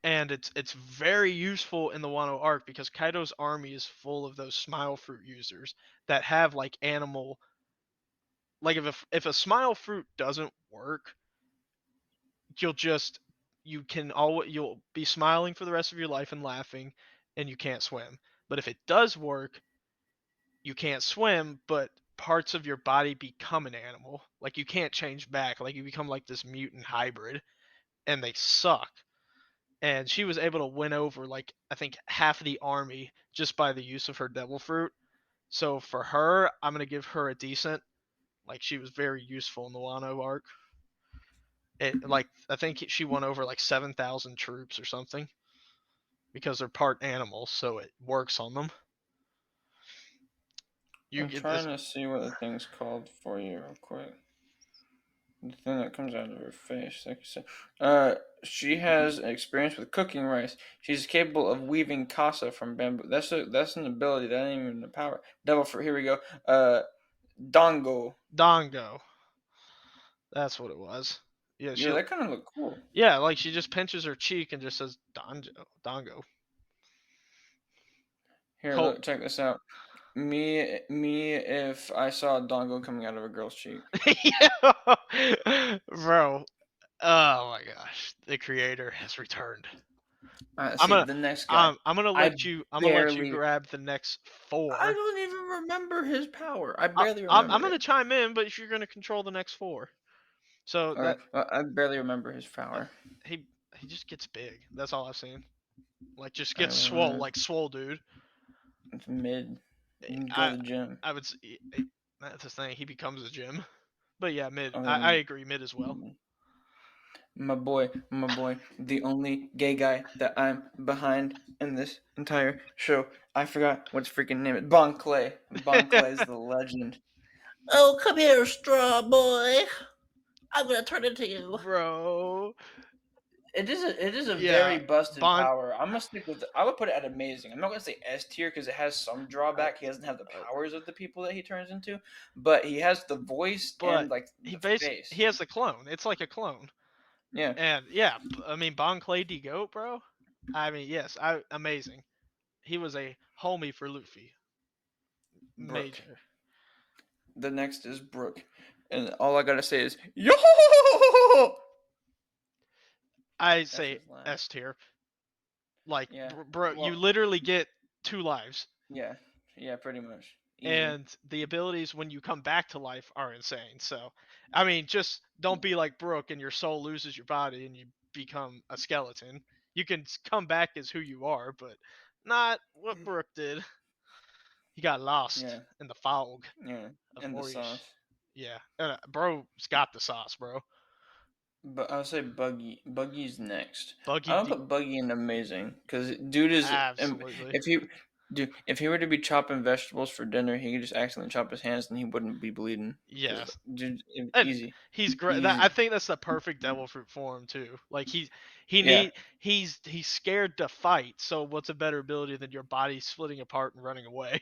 And it's very useful in the Wano arc because Kaido's army is full of those smile fruit users that have like animal, like if a smile fruit doesn't work, you'll just you'll be smiling for the rest of your life and laughing and you can't swim. But if it does work, you can't swim, but parts of your body become an animal. Like you can't change back. Like you become like this mutant hybrid and they suck. And she was able to win over like I think half of the army just by the use of her devil fruit. So for her, I'm gonna give her a decent. Like she was very useful in the Wano arc. Like I think she won over like 7,000 troops or something because they're part animals, so it works on them. You I'm get trying this. to see what the thing's called for you real quick. The thing that comes out of her face, like you said. She has experience with cooking rice. She's capable of weaving kasa from bamboo. That's an ability. That ain't even a power. Devil fruit. Here we go. Dongo. Dongo. That's what it was. Yeah, Yeah, she'll that kind of look cool. yeah, like she just pinches her cheek and just says Donjo, Dongo. Here, Col- look, check this out. Me, if I saw a dongo coming out of a girl's cheek. yeah, bro. Oh my gosh, the creator has returned. I'm See, gonna, the next guy. I I'm gonna let you barely, grab the next I four. don't even remember his power. I I, barely I'm remember gonna it. chime in, but you're gonna control the next four. So Okay, that I barely remember his uh, power. he he just gets big. That's all I've seen. Like just gets swole, Uh, like swole, dude. it's mid. Go I to the gym. I would that's the thing. He becomes a gym. But yeah, mid. I Um, agree, mid as well. my boy, the only gay guy that I'm behind in this entire show. I forgot what's freaking name is. Bon Clay. Bon Clay's the legend. Oh, come here, straw boy. I'm gonna turn into you. Bro. It is a very Yeah, busted Bond. power. I'm gonna stick with. I would put it at amazing. I'm not gonna say S tier because it has some Uh, drawback. He doesn't have the uh, powers of the people that he turns into, but he has the voice but and like he the he face. has the clone. It's like a clone. Yeah, And yeah, I mean Bon Clay D Goat, bro. I mean, yes, amazing. He was a homie for Luffy. Brooke. Major. The next is Brooke, and all I gotta say is yo. I That's say his line. S tier. Like, Yeah. bro, you Well. literally get two lives. Yeah. Yeah. Pretty much. Easy. And the abilities when you come back to life are insane. So, I mean, just don't be like Brooke and your soul loses your body and you become a skeleton. You can come back as who you are, but not what Brooke did. He got lost Yeah. in the fog Yeah. of And the Orius. sauce. Yeah, bro's got the sauce, bro. But I'll say Buggy. Buggy's next. Buggy I don't D, put Buggy in amazing because dude is. absolutely. If he, dude, if he were to be chopping vegetables for dinner, he could just accidentally chop his hands and he wouldn't be bleeding. Because Yes, dude, and easy, he's great. I easy. think that's the perfect devil fruit for him too. Like he Yeah, need he's scared to fight. So what's a better ability than your body splitting apart and running away?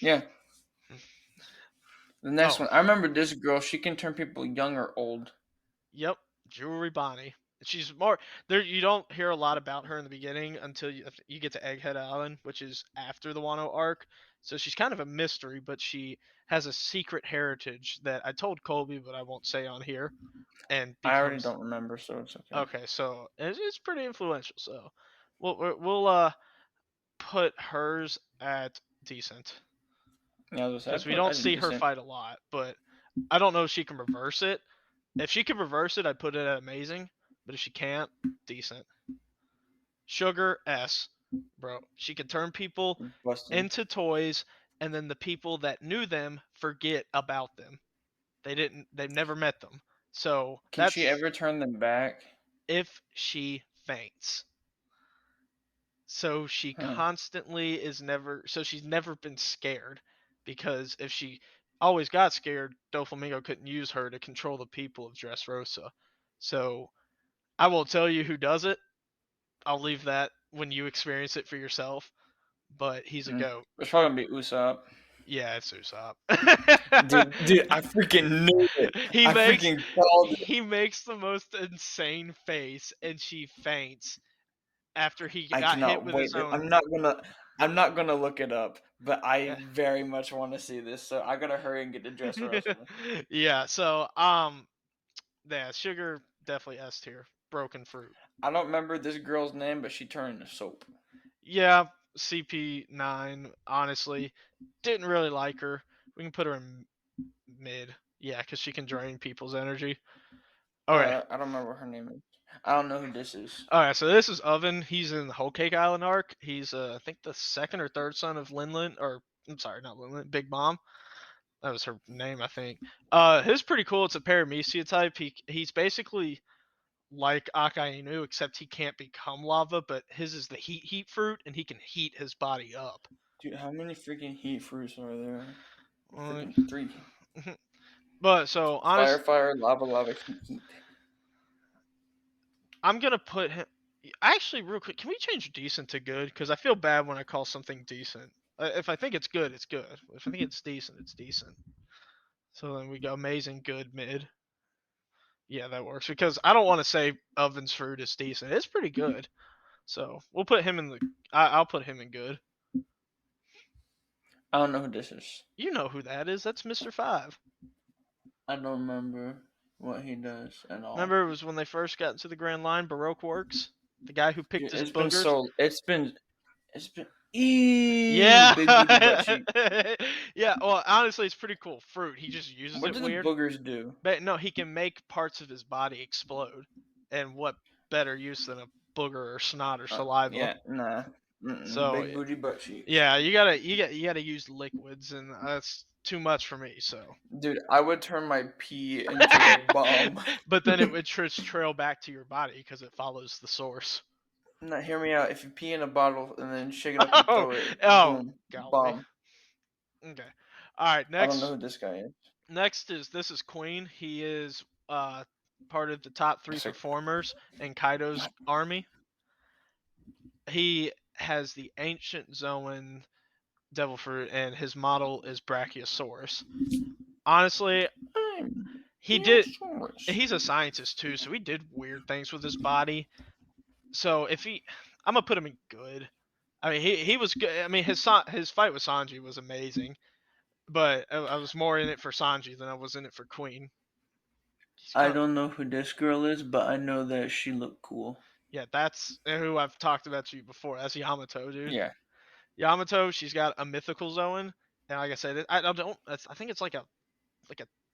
yeah. The next Oh, one, I remember this girl. She can turn people young or old. yep, Jewelry Bonnie. She's more there. You don't hear a lot about her in the beginning until you get to Egghead Island, which is after the Wano arc. So she's kind of a mystery, but she has a secret heritage that I told Colby, but I won't say on here. And I already becomes don't remember, so it's okay. okay. So it's pretty influential. So we'll put hers at decent Yeah, as I said, I because we put don't I did see her decent. fight a lot, but I don't know if she can reverse it. If she can reverse it, I'd put it at amazing. But if she can't, decent. Sugar S, bro. She can turn people Busted. into toys, and then the people that knew them forget about them. They didn't. They've never met them. So Can she that's ever turn them back? if she faints. So she Huh. constantly is never. So she's never been scared, because if she always got scared, Doflamingo couldn't use her to control the people of Dressrosa. So I won't tell you who does it. I'll leave that when you experience it for yourself. But he's a Mm. goat. It's probably gonna be Usopp. Yeah, it's Usopp. Dude, I freaking knew it. he I makes freaking called it. he makes the most insane face, and she faints after he I got hit cannot with wait. his own. I'm not gonna look it up, but I Yeah. very much want to see this. So I gotta hurry and get to Dressrosa. yeah. So yeah, sugar definitely S tier. Broken fruit. I don't remember this girl's name, but she turned into soap. Yeah, CP9. Honestly, didn't really like her. We can put her in mid. Yeah, because she can drain people's energy. Okay. I don't remember what her name is. I don't know who this is. All right. So this is Oven. He's in the Whole Cake Island arc. He's I think the second or third son of Linlin, or I'm sorry, not Linlin, Big Mom. That was her name, I think. His pretty cool. It's a Paramecia type. He's basically like Akainu, except he can't become lava, but his is the heat fruit, and he can heat his body up. Dude, how many freaking heat fruits are there? Uh, Freaking three. but so Fire, honest, fire, lava, lava, heat, heat. I'm gonna put him. Actually, real quick, can we change decent to good? Because I feel bad when I call something decent. If I think it's good, it's good. If I think it's decent, it's decent. So then we go amazing, good, mid. Yeah, that works because I don't want to say Oven's fruit is decent. It's pretty good. So we'll put him in the. I'll put him in good. I don't know who this is. You know who that is? That's Mr. Five. I don't remember what he does at all. Remember, it was when they first got into the Grand Line, Baroque Works, the guy who picked Dude, his it's been boogers. so. It's been. Ew, Yeah, big booty butt cheek. yeah. Well, honestly, it's pretty cool fruit. He just uses What it do the weird, boogers do? but no, he can make parts of his body explode. And what better use than a booger or snot or saliva? Yeah, nah. Mm-mm. So Big booty butt cheeks. yeah, you gotta use liquids, and that's too much for me. So, Dude, I would turn my pee into a bomb. but then it would just trail back to your body because it follows the source. Now, hear me out. If you pee in a bottle and then shake it up and Oh, throw it, oh, boom, golly. bomb. Okay. All right. I don't know who this guy is. Next is this is Queen. He is part of the top three It's like, performers in Kaido's army. He has the ancient Zoan devil fruit, and his model is Brachiosaurus. Honestly, I'm he did. Theosaurus. He's a scientist too, so he did weird things with his body. So if he, I'm gonna put him in good. I mean, he was good. I mean, his fight with Sanji was amazing, but I was more in it for Sanji than I was in it for Queen. He's I kind of, don't know who this girl is, but I know that she looked cool. yeah, that's who I've talked about to you before. That's Yamato, dude. Yeah. Yamato, she's got a mythical Zoan, and like I said, I don't. I think it's like a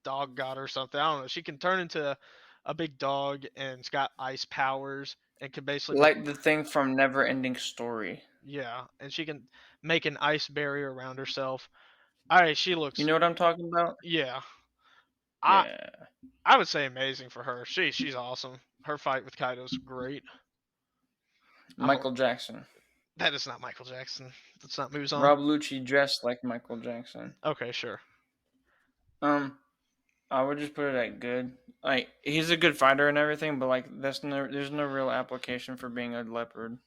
dog god or something. I don't know. She can turn into a big dog, and it's got ice powers, and can basically make Like the thing from Never Ending Story. yeah, and she can make an ice barrier around herself. All right, she You looks know what I'm talking about? yeah. I Yeah. I would say amazing for her. She's awesome. Her fight with Kaido's great. I hope Michael Jackson. that is not Michael Jackson. That's not Muzan. Rob Lucci dressed like Michael Jackson. Okay, sure. Um, I would just put it at good. Like he's a good fighter and everything, but like there's no real application for being a leopard.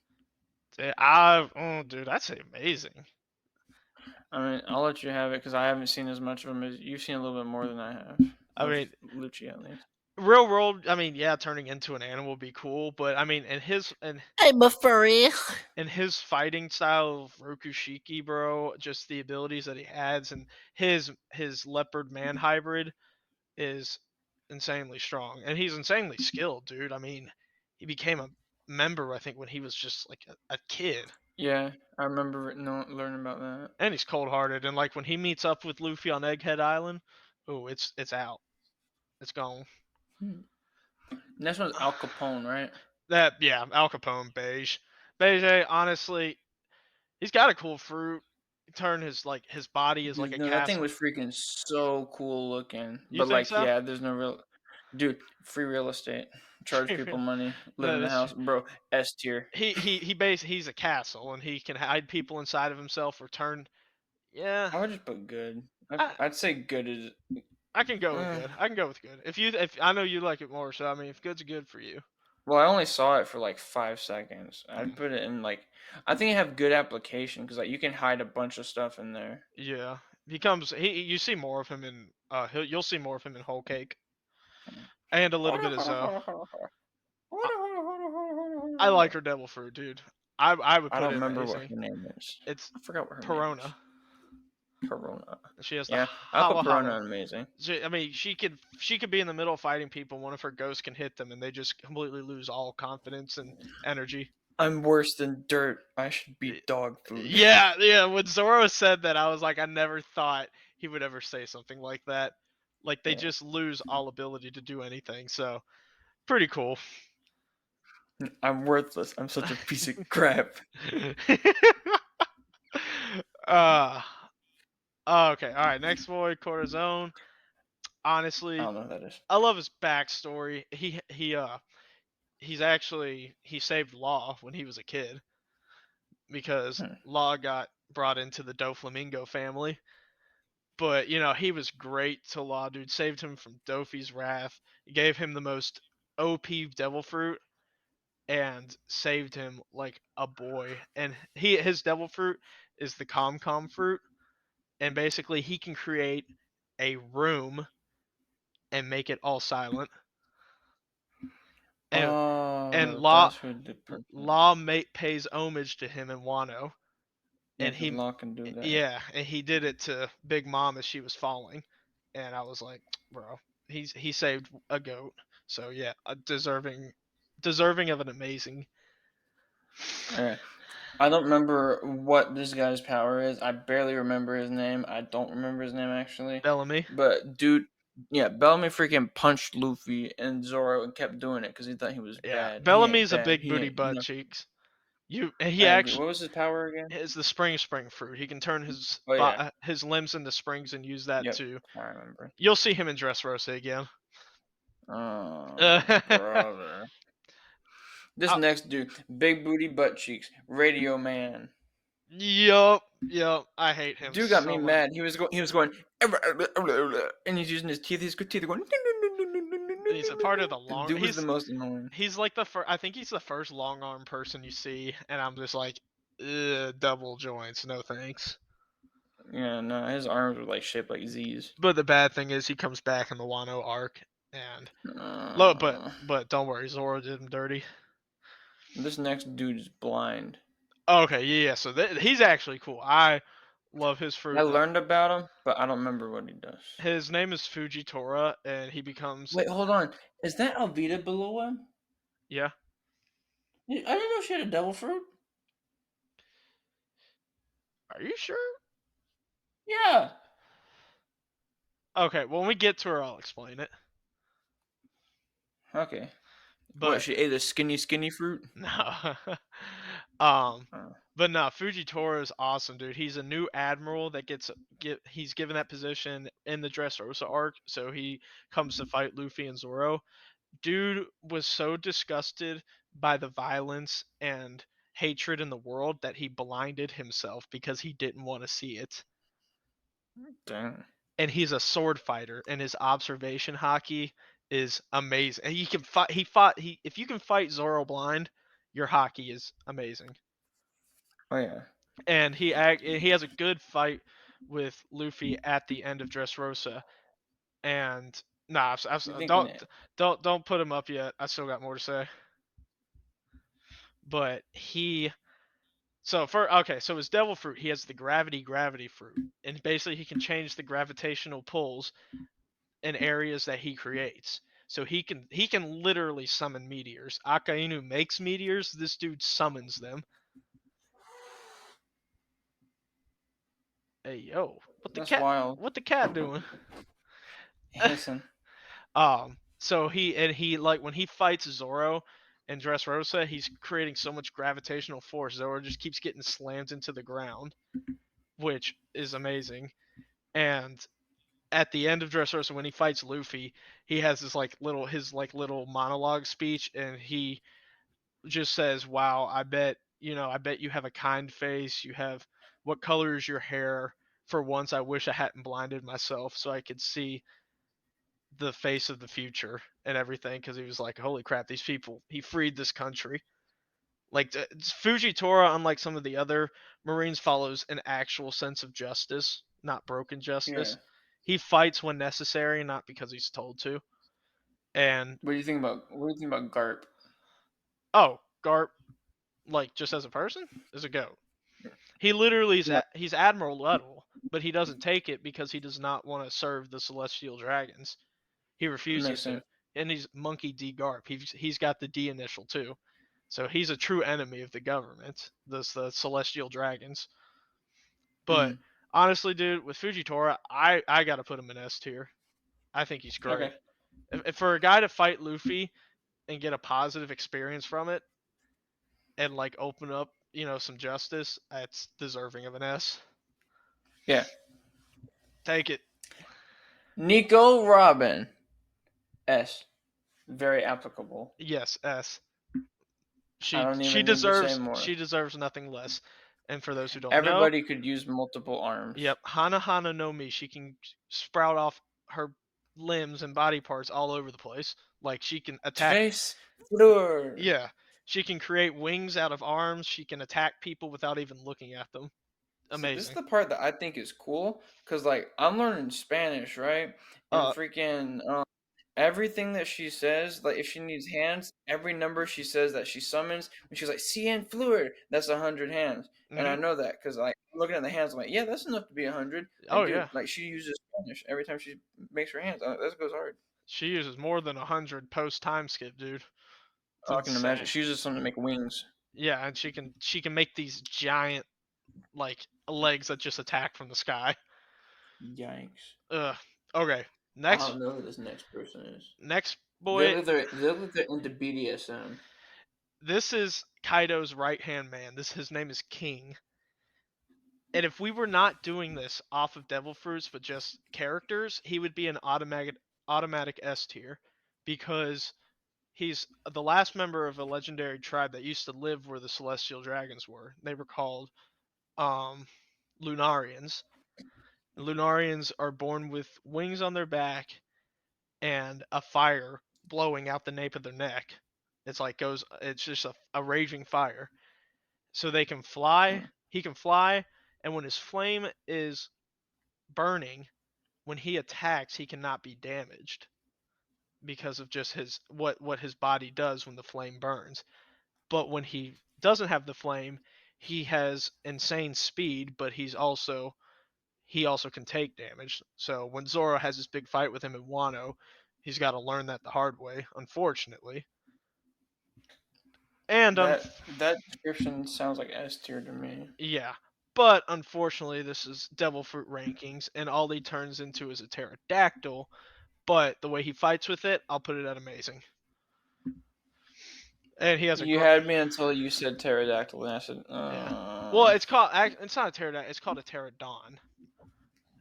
Oh, dude, that's amazing. I mean, I'll let you have it because I haven't seen as much of him as you've seen a little bit more than I have I of mean, Lucci at least. real world. I mean, yeah, turning into an animal would be cool, but I mean, I'm a furry. in his fighting style of Rokushiki, bro, just the abilities that he has, and his leopard man hybrid is insanely strong, and he's insanely skilled, dude. I mean, he became a member, I think, when he was just like a kid, Yeah, I remember learning about that. and he's cold hearted. And like when he meets up with Luffy on Egghead Island, oh, it's out, it's gone. Hmm. Next one's Al Capone, right? That yeah, Al Capone beige. Honestly, he's got a cool fruit. Turn his like his body is like Dude, a no, that thing castle. was freaking so cool looking. You But think like, so? yeah, there's no real, dude. Free real estate, charge people money, live in No, the that's house, bro. S tier. he's a castle, and he can hide people inside of himself or turn. Yeah, I would just put good. I I'd say good is. I can go with Uh, good. I can go with good. If I know you like it more, so I mean, if good's good for you, well, I only saw it for like 5 seconds. I'd put it in like. I think it have good application because like you can hide a bunch of stuff in there. yeah, you see more of him in you'll see more of him in Whole Cake and a little bit of Zoe. I, I like her Devil Fruit, dude. I would I put don't it remember what amazing. her name is. It's I forgot what her name is. Perona. Corona. She has the Yeah, I'll put hollow Corona hollow. on amazing. I mean, she could be in the middle of fighting people. One of her ghosts can hit them, and they just completely lose all confidence and energy. I'm worse than dirt. I should be dog food. Yeah, yeah. When Zoro said that, I was like, I never thought he would ever say something like that. Like they Yeah. just lose all ability to do anything. So pretty cool. I'm worthless. I'm such a piece of crap. uh okay, all right. Next boy, Corazon. I Honestly, don't know who that is. I love his backstory. He saved Law when he was a kid because Hmm. Law got brought into the Doflamingo family. But he was great to Law, dude. Saved him from Dofi's wrath. Gave him the most OP devil fruit and saved him like a boy. And his devil fruit is the Com fruit, and basically he can create a room and make it all silent. and and Oh, Law that's who the person. Pays homage to him in Wano, Yeah, and because Law can do that. yeah, and he did it to Big Mom as she was falling, and I was like, bro, he saved a goat, so yeah, deserving of an amazing Okay. I don't remember what this guy's power is. I barely remember his name. I don't remember his name actually. Bellamy. But dude, yeah, Bellamy freaking punched Luffy and Zoro and kept doing it because he thought he was Yeah, bad. He ain't Bellamy's a bad. big He booty ain't. butt cheeks. He I agree. actually What was his power again? is the spring fruit. He can turn Oh yeah. his limbs into springs and use that Yep. to. I remember. You'll see him in Dressrosa again. Oh brother. This Uh, next dude, big booty butt cheeks, Radio Man. yup. I hate him Dude got me so much. mad. He was going, and he's using his teeth. His teeth are going. He's a part of the The long. dude was the most annoying. He's like the first. I think he's the first long arm person you see, and I'm just like, ugh, double joints, no thanks. Yeah, no, his arms were like shaped like Z's. But the bad thing is he comes back in the Wano arc, and look, Uh, but don't worry, Zoro did him dirty. this next dude is blind. Okay, yeah. So he's actually cool. I love his I fruit. learned about him, but I don't remember what he does. His name is Fujitora, and he becomes Wait, hold on. Is that Alvita below him? yeah. I didn't know she had a devil fruit. Are you sure? Yeah. Okay, when we get to her, I'll explain it. Okay. What, But she ate a skinny fruit? no, um, Oh, but no, Fujitora is awesome, dude. He's a new admiral that he's given that position in the Dressrosa arc, so he comes to fight Luffy and Zoro. Dude was so disgusted by the violence and hatred in the world that he blinded himself because he didn't want to see it. dang. And he's a sword fighter, and his observation hockey is amazing. And he can fight. He fought. He if you can fight Zoro blind, your hockey is amazing. Oh yeah. And he has a good fight with Luffy at the end of Dressrosa. And nah, You thinking don't it? don't put him up yet. I still got more to say. But so his devil fruit, he has the gravity fruit, and basically he can change the gravitational pulls in areas that he creates. So he can literally summon meteors. Akainu makes meteors. This dude summons them. Hey yo, That's wild. what the cat doing? Hissing. So he like when he fights Zoro and Dressrosa, he's creating so much gravitational force. Zoro just keeps getting slammed into the ground, which is amazing. And at the end of Dressrosa, when he fights Luffy, he has this little monologue speech, and he just says, "Wow, I bet you have a kind face. You have what color is your hair? For once, I wish I hadn't blinded myself so I could see the face of the future and everything." Because he was like, "Holy crap, these people! He freed this country." Like Fujitora, unlike some of the other Marines, follows an actual sense of justice, not broken Yeah. justice. He fights when necessary, not because he's told to. And What do you think about Garp? oh, Garp, like just as a person, is a goat. He literally Yeah, he's admiral level, but he doesn't take it because he does not want to serve the celestial dragons. He refuses makes to, sense. and he's Monkey D Garp. He's got the D initial too, so he's a true enemy of the government, the celestial dragons. But Mm. honestly, dude, with Fujitora, I gotta put him in S tier. I think he's great. Okay. If for a guy to fight Luffy and get a positive experience from it, and like open up, some justice, that's deserving of an S. Yeah. Take it. Nico Robin. S. Very applicable. Yes, S. I She don't she even need to say deserves more. she deserves nothing less. And for those who don't know, Everybody could use multiple arms. yep, Hana no Mi. She can sprout off her limbs and body parts all over the place. Like she can attack. Trace Fleur. Yeah, she can create wings out of arms. She can attack people without even looking at them. See, this is Amazing. the part that I think is cool, cause like I'm learning Spanish, right? And Uh, freaking everything that she says, like if she needs hands, every number she says that she summons, when she's like CN fluid, that's 100 hands, and I Mhm. know that because like looking at the hands, I'm like, yeah, that's enough to be 100. Oh Like, yeah. dude, like she uses Spanish every time she makes her hands. That goes hard. She uses more than 100 post time skip, dude. It's Oh, I can imagine. insane. She uses something to make wings. Yeah, and she can make these giant like legs that just attack from the sky. Yikes! Ugh. Okay. I Next don't know who this next person is. next They boy, look they look they're into BDSM. this is Kaido's right-hand man. His name is King. And if we were not doing this off of Devil Fruits but just characters, he would be an automatic S tier because he's the last member of a legendary tribe that used to live where the celestial dragons were. They were called um Lunarians. Lunarians are born with wings on their back and a fire blowing out the nape of their neck. It's just a raging fire. So they can fly. Hmm. He can fly, and when his flame is burning, when he attacks, he cannot be damaged because of just his what his body does when the flame burns. But when he doesn't have the flame, he has insane speed, but he also can take damage. So when Zoro has this big fight with him in Wano, he's got to learn that the hard way, unfortunately. And That description sounds like S tier to me. yeah, but unfortunately, this is Devil Fruit rankings, and all he turns into is a pterodactyl. But the way he fights with it, I'll put it at amazing. And he has a You gr- had me until you said pterodactyl, and I said, yeah. Well, it's not a pterodactyl. It's called a pterodon.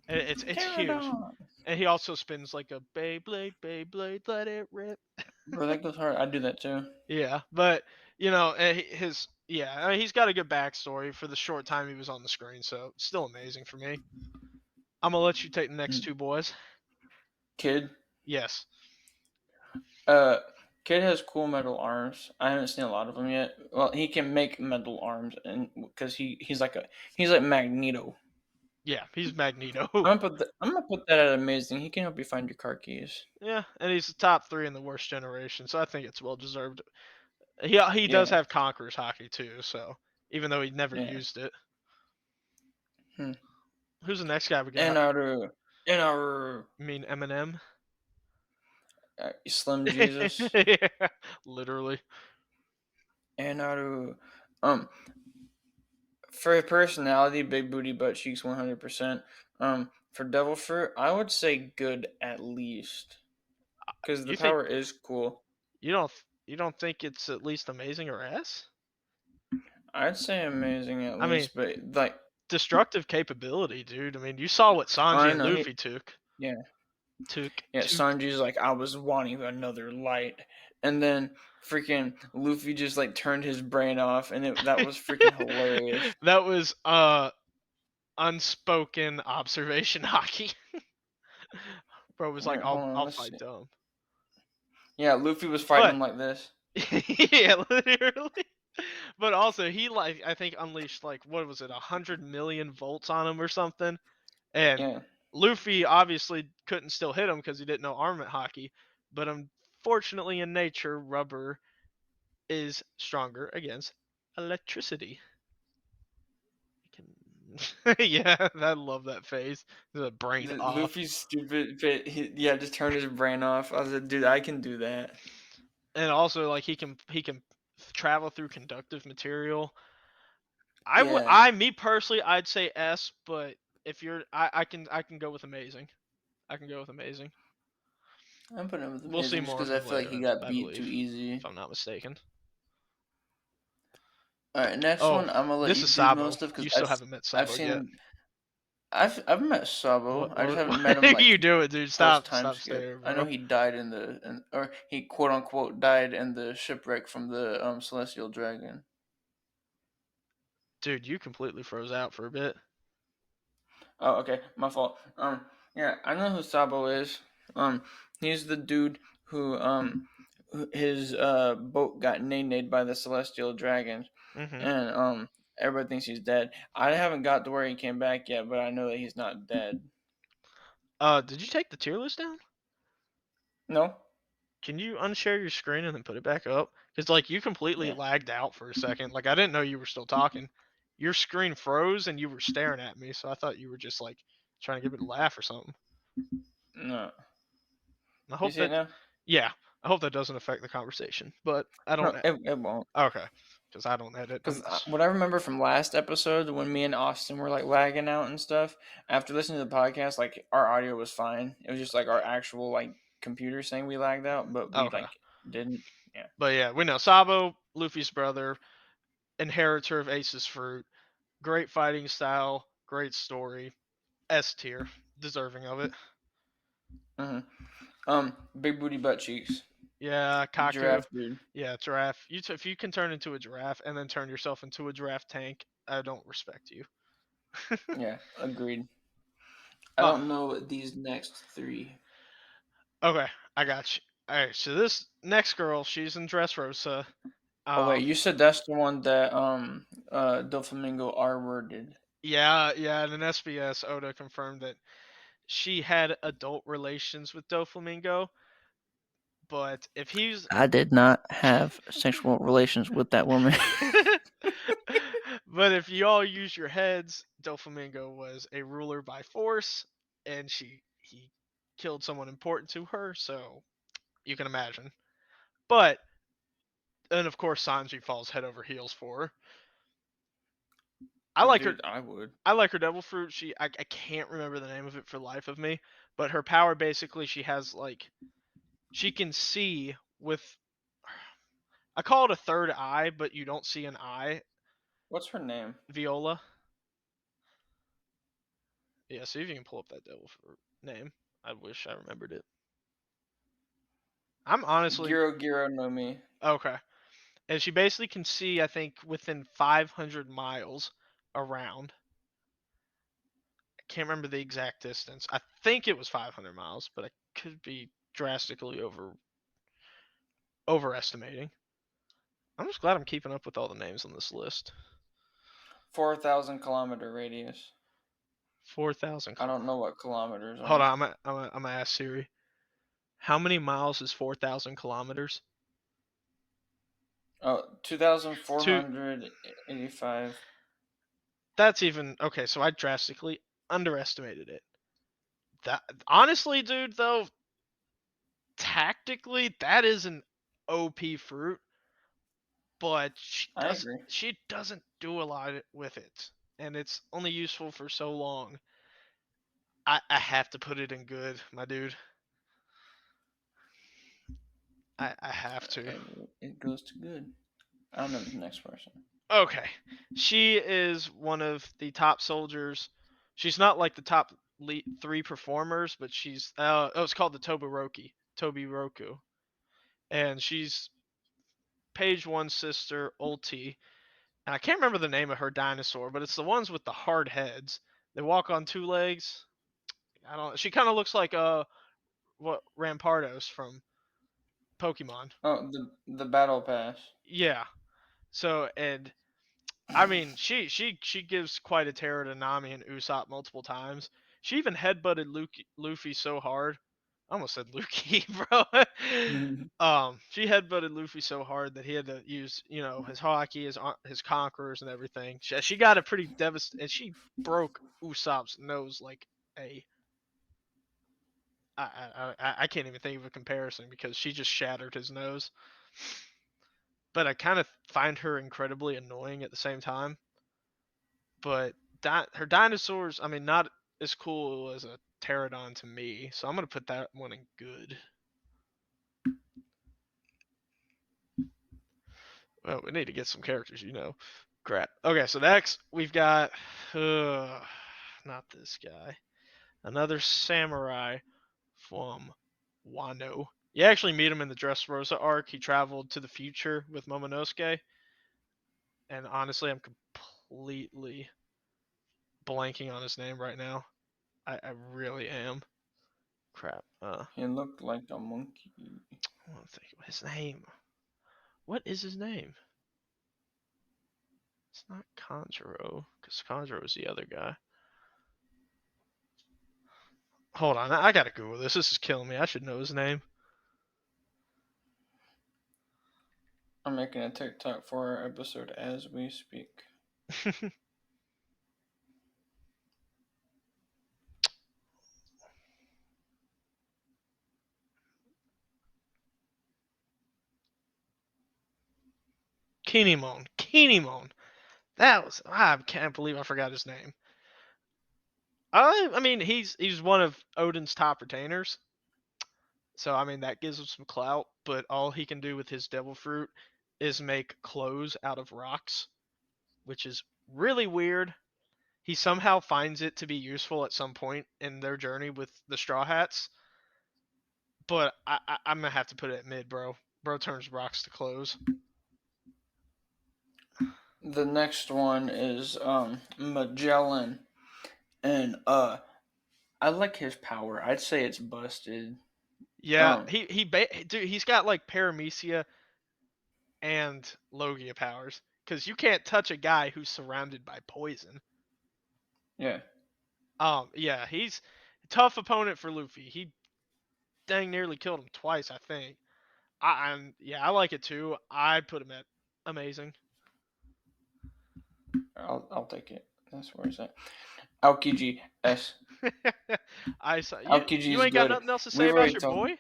And it's huge. pterodon. And he also spins like a Beyblade, Beyblade, let it rip. Bro, that goes hard. I do that too. Yeah, but his yeah, I mean, he's got a good backstory for the short time he was on the screen, so still amazing for me. I'm gonna let you take the next Mm. two boys. Kid, Yes. uh, Kid has cool metal arms. I haven't seen a lot of them yet. Well, he can make metal arms, and because he's like Magneto. Yeah, he's Magneto. I'm gonna put that at amazing. He can help you find your car keys. Yeah, and he's the top three in the worst generation, so I think it's well deserved. He does Yeah, have Conqueror's hockey too, so even though he never yeah. used it. Hmm. Who's the next guy we got? Inaru, Inaru, I mean Eminem. Slim Jesus, Yeah, literally. Inaru. Um, for personality, big booty, butt cheeks, 100%. For Devil Fruit, I would say good at least, because the You think power is cool. you don't think it's at least amazing or S? I'd say amazing at I mean, least, but like, destructive capability, dude. I mean, you saw what Sanji I and know Luffy took. yeah, Took yeah. took. Sanji's like, I was wanting another light, and then freaking Luffy just like turned his brain off, and that was freaking hilarious. That was unspoken observation hockey. Bro was like, Here, hold on, I'll let's fight see. dumb. Yeah, Luffy was fighting But him like this. yeah, literally. But also he like I think unleashed like what was it, 100 million volts on him or something. And Yeah, Luffy obviously couldn't still hit him because he didn't know armament hockey. But unfortunately in nature, rubber is stronger against electricity. Yeah, I love that phase. The brain off. Luffy's stupid. Yeah, just turned his brain off. I was like, dude, I can do that. And also like he can travel through conductive material. Yeah, Me personally I'd say S, but if you're I can go with amazing. I can go with amazing. I'm putting him with We'll see amazing just more because of I him feel like he later, got I beat too believe, if easy. I'm not mistaken. All right, next Oh, one. I'm gonna let this you is do Sabo. most of because You still haven't met I've Sabo yet. seen I've met Sabo. I just haven't met him What like you doing, dude? post time Stop skip. staring, I know bro. he died or he quote unquote died in the shipwreck from the celestial dragon. Dude, you completely froze out for a bit. Oh, okay, my fault. Yeah, I know who Sabo is. Um, he's the dude who his boat got nade by the celestial dragons, Mm-hmm. and everybody thinks he's dead. I haven't got to where he came back yet, but I know that he's not dead. Did you take the tier list down? No, Can you unshare your screen and then put it back up? Because like you completely Yeah. lagged out for a second. Like I didn't know you were still talking. Your screen froze and you were staring at me, so I thought you were just like trying to give it a laugh or something. No. I You hope see it that, now? yeah, I hope that doesn't affect the conversation. But I No, don't. it won't. Okay, because I don't edit. Because what I remember from last episode when me and Austin were like lagging out and stuff, after listening to the podcast, like our audio was fine. It was just like our actual like computer saying we lagged out, but we Okay, like didn't. Yeah. but yeah, we know Sabo, Luffy's brother, inheritor of Ace's fruit. Great fighting style, great story, S tier, deserving of it. hmm Big booty butt cheeks. Yeah, Kaku. Giraffe dude. Yeah, giraffe. If you can turn into a giraffe and then turn yourself into a giraffe tank, I don't respect you. Yeah, agreed. I uh, don't know these next three. okay, I got you. All right, so this next girl, she's in Dressrosa. Oh wait, Um, you said that's the one that Doflamingo R worded. yeah, yeah. And in SBS, Oda confirmed that she had adult relations with Doflamingo, but if he's I did not have sexual relations with that woman. but if you all use your heads, Doflamingo was a ruler by force, and he killed someone important to her, so you can imagine. But and of course Sanji falls head over heels for her. I like her Dude, I would. I like her devil fruit. I can't remember the name of it for the life of me, but her power basically she has like she can see with I call it a third eye, but you don't see an eye. What's her name? Viola. Yeah, see if you can pull up that devil fruit name. I wish I remembered it. I'm honestly Giro Giro no Mi. okay. And she basically can see, I think, within 500 miles around. I can't remember the exact distance. I think it was 500 miles, but I could be drastically overestimating. I'm just glad I'm keeping up with all the names on this list. 4,000 kilometer radius. 4,000 I don't kilometers. know what kilometers Hold are. on, I'm gonna ask Siri. How many miles is 4,000 kilometers? Oh, Two. 2,485. That's even okay. So I drastically underestimated it. That honestly, dude, though, tactically that is an OP fruit, but I agree. she doesn't do a lot with it, and it's only useful for so long. I have to put it in good, my dude. I have to. It goes to good. I don't know the next person. Okay, she is one of the top soldiers. She's not like the top three performers, but she's oh, it's called the Tobi Roku, and she's Page One's sister, Ulti, and I can't remember the name of her dinosaur, but it's the ones with the hard heads. They walk on two legs. I don't. She kind of looks like what Rampardos from Pokemon. Oh, the battle pass. Yeah. So and I mean she gives quite a terror to Nami and Usopp multiple times. She even headbutted Luffy so hard. I almost said Luffy, bro. She headbutted Luffy so hard that he had to use, his hockey, his conquerors, and everything. She got a pretty devastating, and she broke Usopp's nose like a. I can't even think of a comparison because she just shattered his nose. But I kind of find her incredibly annoying at the same time. But her dinosaurs, I mean, not as cool as a pterodon to me. So I'm gonna put that one in good. Well, we need to get some characters. Crap. Okay, so next we've got not this guy. Another samurai from Wano. You actually meet him in the Dressrosa arc. He traveled to the future with Momonosuke, and honestly, I'm completely blanking on his name right now. I really am. Crap. He looked like a monkey. I want to think of his name. What is his name? It's not Kanjuro, because Kanjuro is the other guy. Hold on, I gotta Google this. This is killing me. I should know his name. I'm making a TikTok for our episode as we speak. Kinemon. Kinemon. That was I can't believe I forgot his name. I mean he's one of Odin's top retainers. So I mean that gives him some clout, but all he can do with his devil fruit is make clothes out of rocks, which is really weird. He somehow finds it to be useful at some point in their journey with the Straw Hats, but I'm gonna have to put it at mid, bro. Bro turns rocks to clothes. The next one is Magellan, and I like his power. I'd say it's busted. Yeah, Um, dude, he's got like paramecia and Logia powers because you can't touch a guy who's surrounded by poison. yeah, Yeah, he's a tough opponent for Luffy. He dang nearly killed him twice, I think. Yeah, I like it too. I'd put him at amazing. I'll take it. That's where it's at. Aokiji S. I saw you. Aokiji You is ain't got good. nothing else to say We've about already your talked. boy.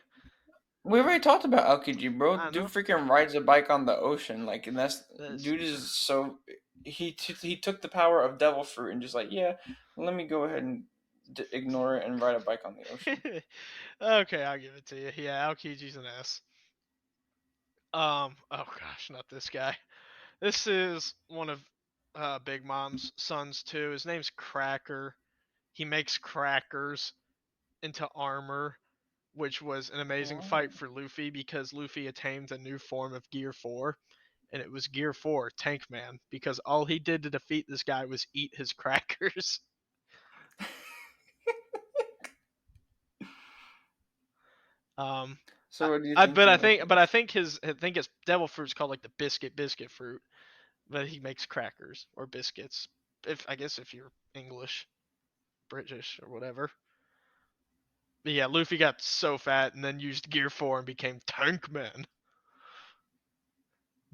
We've already talked about Aokiji, bro. I Dude know. freaking rides a bike on the ocean, like, and that's That's dude is so. He took the power of devil fruit and just like, yeah, let me go ahead and ignore it and ride a bike on the ocean. true. Okay, I'll give it to you. Yeah, Aokiji's an S. Oh gosh, not this guy. This is one of Big Mom's sons too. His name's Cracker. He makes crackers into armor, which was an amazing fight Wow. for Luffy because Luffy attained a new form of Gear 4, and it was Gear 4, Tank Man, because all he did to defeat this guy was eat his crackers. Um, So what do you I think but he I makes? think but I think his devil fruit's called like the biscuit fruit, but he makes crackers or biscuits. If I guess if you're English, British or whatever. But yeah, Luffy got so fat and then used Gear 4 and became Tank Man.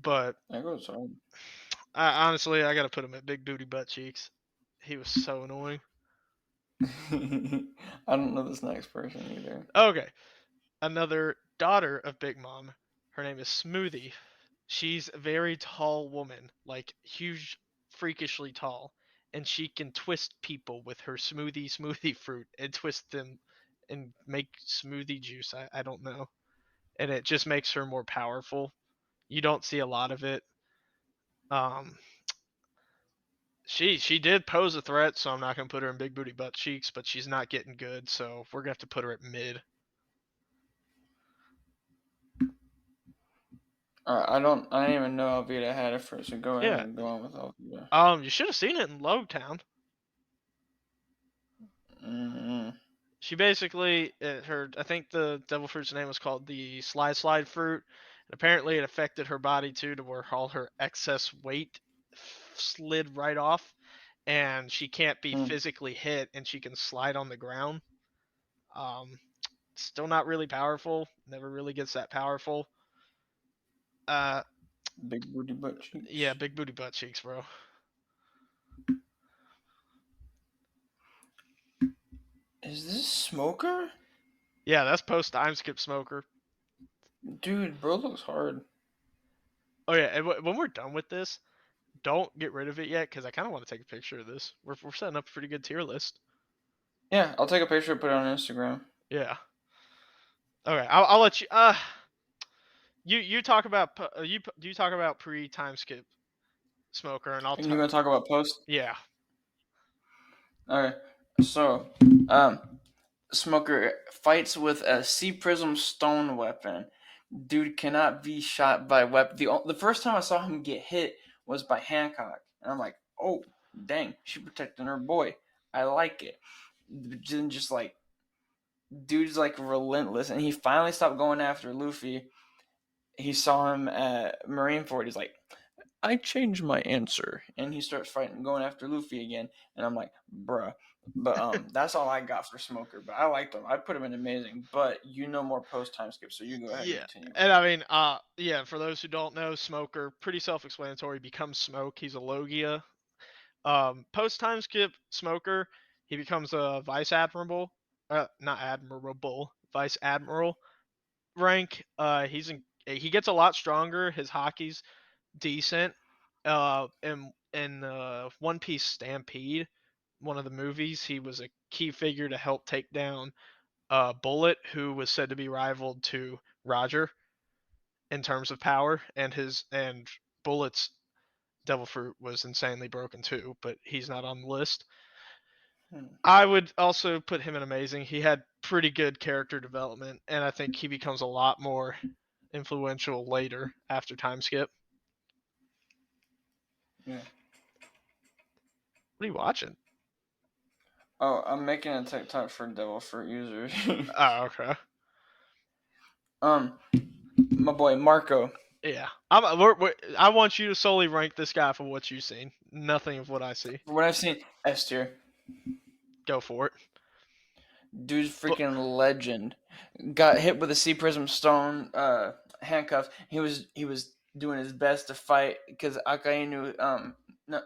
But That goes hard. honestly, I gotta put him at big booty butt cheeks. He was so annoying. I don't know this next person either. Okay, another daughter of Big Mom. Her name is Smoothie. She's a very tall woman, like huge, freakishly tall, and she can twist people with her smoothie fruit and twist them and make smoothie juice. I don't know, and it just makes her more powerful. You don't see a lot of it. Um, she did pose a threat, so I'm not gonna put her in big booty butt cheeks, but she's not getting good, so we're gonna have to put her at mid. I didn't even know Alvita had it first, so go ahead Yeah. and go on with Alvita. You should have seen it in Logtown. Mm-hmm. She basically her I think the devil fruit's name was called the slide fruit, and apparently it affected her body too, to where all her excess weight slid right off, and she can't be Mm. physically hit, and she can slide on the ground. Um, Still not really powerful. Never really gets that powerful. Uh, Big booty butt yeah, cheeks. big booty butt cheeks, bro. Is this Smoker? Yeah, that's post time skip smoker. Dude, bro looks hard. Oh yeah, and when we're done with this, don't get rid of it yet because I kind of want to take a picture of this. We're setting up a pretty good tier list. Yeah, I'll take a picture and put it on Instagram. Yeah. Okay, I'll let you. You talk about you talk about pre time skip smoker, and I'll And you're gonna talk about post? yeah. Alright. So, Smoker fights with a Sea Prism stone weapon. Dude cannot be shot by weapon. The first time I saw him get hit was by Hancock, and I'm like, oh dang, she protecting her boy. I like it. Then just like dude's like relentless, and he finally stopped going after Luffy. He saw him at Marineford. He's like, I changed my answer, and he starts fighting, going after Luffy again. And I'm like, bruh. But that's all I got for Smoker. But I liked him. I put him in amazing. But you know more post time skip, so you go ahead and Yeah. continue. And I mean, yeah, for those who don't know, Smoker, pretty self-explanatory, becomes Smoke. He's a Logia. Post time skip, Smoker, he becomes a vice admiral. Not admirable, vice admiral rank. He gets a lot stronger. His hockey's decent. In One Piece Stampede, one of the movies, he was a key figure to help take down Bullet, who was said to be rivaled to Roger in terms of power, and Bullet's Devil Fruit was insanely broken too, but he's not on the list. Hmm. I would also put him in amazing. He had pretty good character development, and I think he becomes a lot more influential later after time skip. Yeah. What are you watching? Oh, I'm making a TikTok for Devil Fruit users. Oh, okay. um, my boy Marco. Yeah, I want you to solely rank this guy for what you've seen. Nothing of what I see. From what I've seen, S tier. Go for it. Dude's But freaking legend. Got hit with a C Prism Stone handcuff. He was doing his best to fight because Akainu no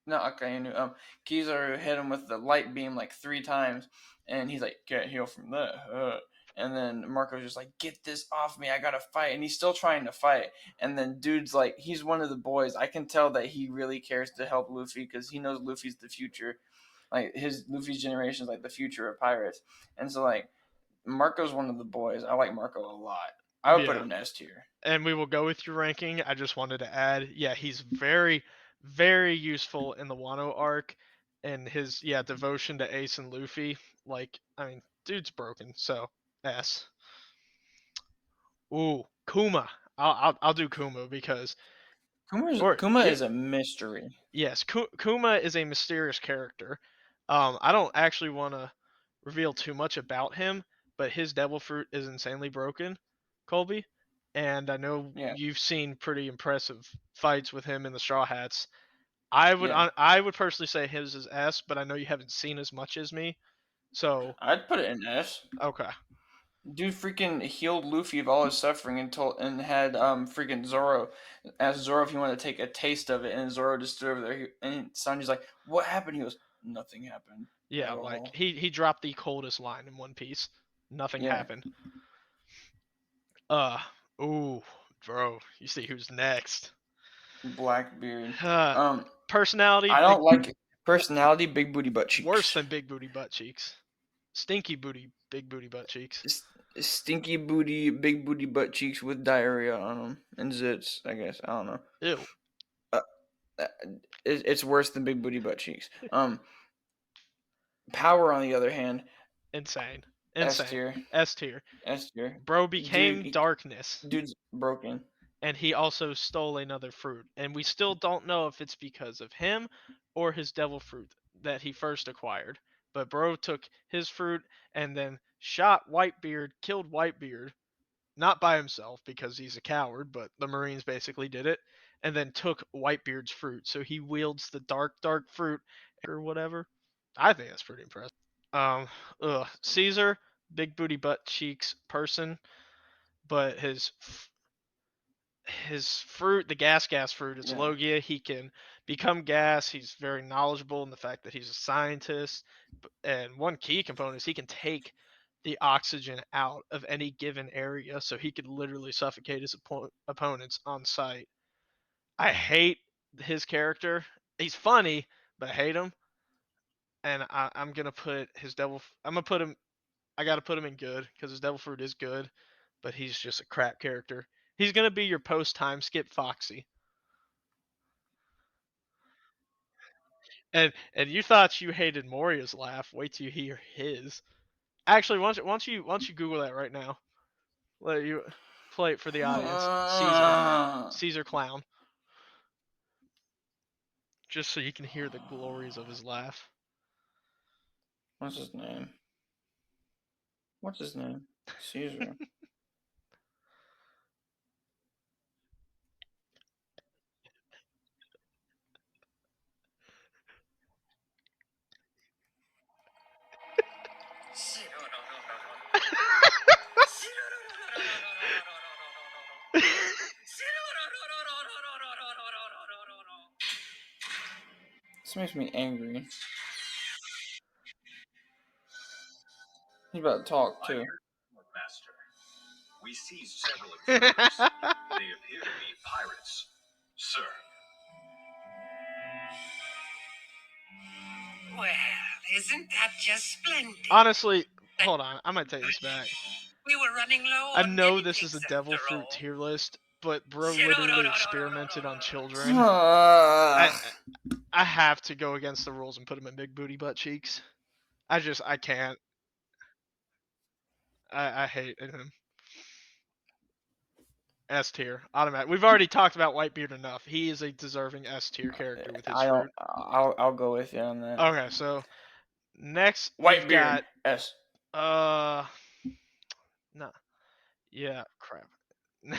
not Akainu Kizaru hit him with the light beam like 3 times, and he's like can't heal from that. And then Marco's just like, get this off me, I gotta fight, and he's still trying to fight. And then dude's like, he's one of the boys. I can tell that he really cares to help Luffy because he knows Luffy's the future. Like his Luffy's generation is like the future of pirates, and so like Marco's one of the boys. I like Marco a lot. I would put yeah, him in S tier. and we will go with your ranking. I just wanted to add, yeah, he's very, very useful in the Wano arc, and his devotion to Ace and Luffy. Like, I mean, dude's broken. So S. Ooh, Kuma. I'll do Kuma because or Kuma yeah, is a mystery. yes, Kuma is a mysterious character. I don't actually want to reveal too much about him, but his Devil Fruit is insanely broken, Colby. And I know Yeah, you've seen pretty impressive fights with him in the Straw Hats. yeah. I would personally say his is S, but I know you haven't seen as much as me. So I'd put it in S. okay, Dude freaking healed Luffy of all his suffering and had freaking Zoro asked Zoro if he wanted to take a taste of it, and Zoro just stood over there and Sanji's like, "What happened?" He goes, "Nothing happened yeah, at like all." he dropped the coldest line in One Piece. Nothing Yeah, happened. Uh, ooh, bro, you see who's next? Blackbeard. Uh, Um, Personality, I don't like personality, big booty butt worse cheeks. than big booty butt cheeks. Stinky booty, big booty butt cheeks. Stinky booty, big booty butt cheeks with diarrhea on them and zits. I guess I don't know. Ew, Uh, uh, it's worse than big booty butt cheeks. Power on the other hand, insane, S insane. tier, S tier. S tier. Bro Dude, became darkness, dude's broken. and he also stole another fruit. And we still don't know if it's because of him or his devil fruit that he first acquired. But bro took his fruit and then shot Whitebeard, killed Whitebeard, not by himself because he's a coward, but the Marines basically did it, and then took Whitebeard's fruit. So he wields the dark fruit or whatever. I think that's pretty impressive. Um, Caesar, big booty butt cheeks person, but his fruit, the gas fruit, it's Yeah, Logia. He can become gas. He's very knowledgeable in the fact that he's a scientist. And one key component is he can take the oxygen out of any given area, so he could literally suffocate his opponents on sight. I hate his character. He's funny, but I hate him. And I'm gonna put his devil. I'm gonna put him. I gotta put him in good because his devil fruit is good, but he's just a crap character. He's gonna be your post time skip Foxy. And you thought you hated Moria's laugh. Wait till you hear his. Actually, once you Google that right now, let you play it for the audience. Caesar clown, just so you can hear the glories of his laugh. what's his name? What's his name? Caesar. This makes me angry. He's about to talk too. Master. We seized several intruders. They appear to be pirates. Sir. Well, isn't that just splendid? Honestly, hold on. I might take this back. We were running low I on know guinea this is a pigs devil after fruit all. tier list, but bro literally experimented on children. Uh, I I have to go against the rules and put him in big booty butt cheeks. I can't. I hate him. S tier, automatic. We've already talked about Whitebeard enough. He is a deserving S tier character with his I don't. fruit. I'll go with you on that. Okay, so next we've Whitebeard got S. uh no, yeah, crap.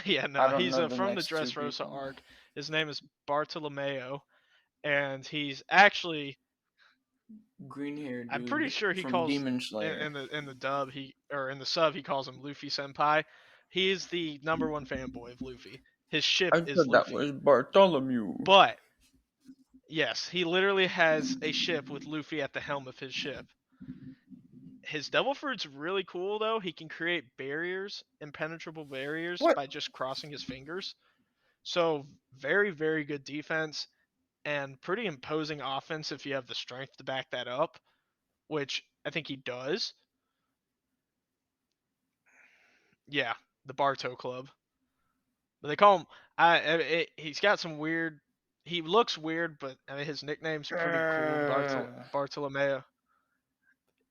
Yeah, I no, don't he's know the from the next two Dressrosa people. arc. His name is Bartolomeo, and he's actually, Green hair I'm pretty dude sure he from calls Demon Slayer. in the dub he or in the sub he calls him Luffy Senpai. He is the number one fanboy of Luffy. His ship I is thought that Luffy, was Bartholomew. but yes, he literally has a ship with Luffy at the helm of his ship. His devil fruit's really cool though. He can create barriers, impenetrable barriers What? by just crossing his fingers. So very, very good defense and pretty imposing offense if you have the strength to back that up, which I think he does. Yeah, the Barto Club. But they call him. He's got some weird. He looks weird, but I mean his nickname's pretty cool. Uh, Bartolomeo.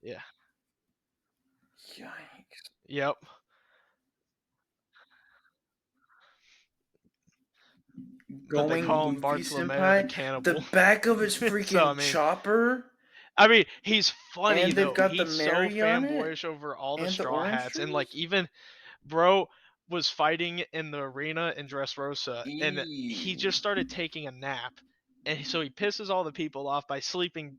Yeah. Yikes. Yep. But they Going call him Luffy Bartolomeo the senpai. The Cannibal. back of his So freaking chopper, I mean, he's funny and they've though. got the He's so Mary on it, fanboyish over all the and the straw orange hats, and like trees. even bro was fighting in the arena in Dressrosa, and he Ew. just started taking a nap, and so he pisses all the people off by sleeping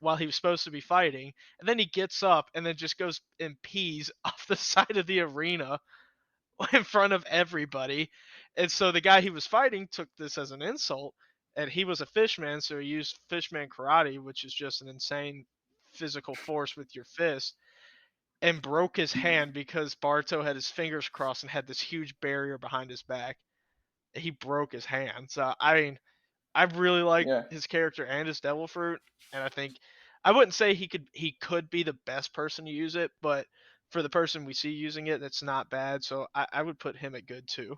while he was supposed to be fighting, and then he gets up and then just goes and pees off the side of the arena in front of everybody. And so the guy he was fighting took this as an insult, and he was a fishman, so he used fishman karate, which is just an insane physical force with your fist, and broke his hand because Barto had his fingers crossed and had this huge barrier behind his back. He broke his hand. So I mean, I really like Yeah. his character and his devil fruit, and I think I wouldn't say he could be the best person to use it, but for the person we see using it, that's not bad. So I would put him at good too.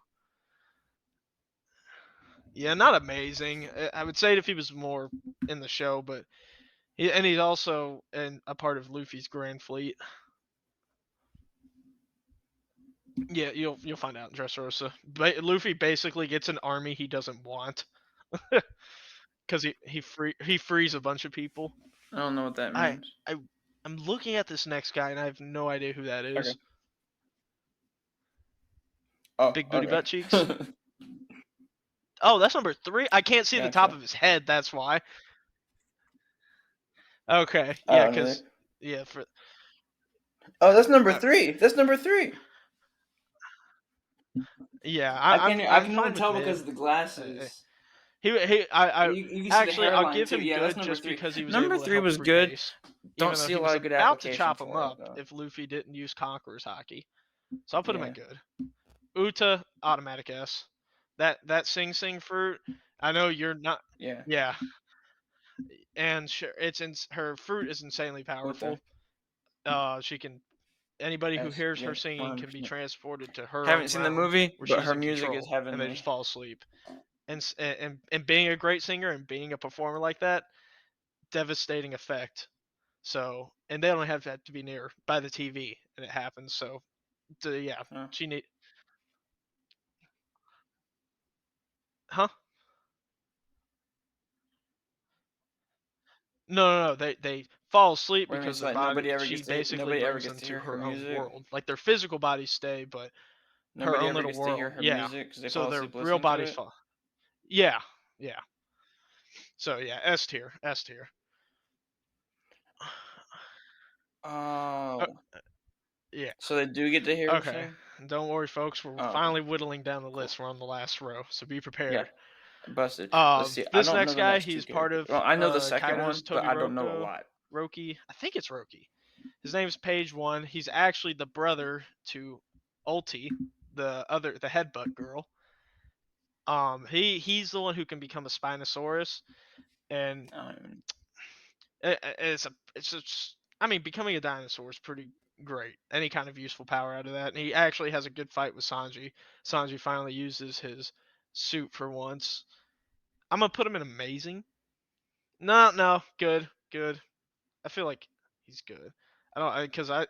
Yeah, not amazing. I would say it if he was more in the show, but and he's also a part of Luffy's Grand Fleet. Yeah, you'll find out in Dressrosa. Luffy basically gets an army he doesn't want because he frees a bunch of people. I don't know what that I means. I I'm looking at this next guy and I have no idea who that Okay. is. Oh, Big booty okay. butt cheeks. Oh, that's number 3. I can't see the top Gotcha. of his head. That's why. Okay, I yeah, don't either. because yeah, for Oh, that's number uh, 3. That's number 3. yeah, I I'm can I I'm can only fine with tell because mid. of the Uh, glasses. I You can see the actually I'll hairline give too. him Yeah, that's good number just 3. because he was Number able to 3 help was free good. base, Don't even though see he a was lot of good about to application chop him for it up though. if Luffy didn't use Conqueror's Hockey. So I'll put him Yeah. at good. Uta automatic S. That Sing Sing fruit. I know you're not. Yeah. Yeah, and sure, her fruit is insanely Uta. powerful. She can anybody who S. hears her Yeah. singing can be 100%. transported to her Haven't own seen the realm movie, where but she's her in music is control, and they just heavenly. fall asleep. And being a great singer and being a performer like that, devastating effect. So and they don't have to be near by the TV, and it happens. So yeah, Huh. she need huh? No. They fall asleep What I mean, because it's their like body. She basically nobody ever brings gets them to to hear her her own music. world. Like their physical bodies stay, but her Nobody own ever little gets to hear world. her Yeah. music because they So fall their asleep real listening to bodies it. fall. Yeah. Yeah. So yeah, S tier. S tier. Oh, Yeah. So they do get to hear her Okay. sing? Don't worry, folks. We're Oh, okay. finally whittling down the Cool. list. We're on the last row, so be Yeah, prepared. busted. Let's see. I This don't know next the guy, next two he's part characters. of Well, I know the second Kaido's one, but I don't know a lot. Roki. I think it's Roki. His name's Page One. He's actually the brother to Ulti, the headbutt girl. He's the one who can become a Spinosaurus, and I don't even. it's just, I mean, becoming a dinosaur is pretty great. Any kind of useful power out of that, and he actually has a good fight with Sanji. Sanji finally uses his suit for once. I'm gonna put him in amazing. No, good, good. I feel like he's good. I don't, because I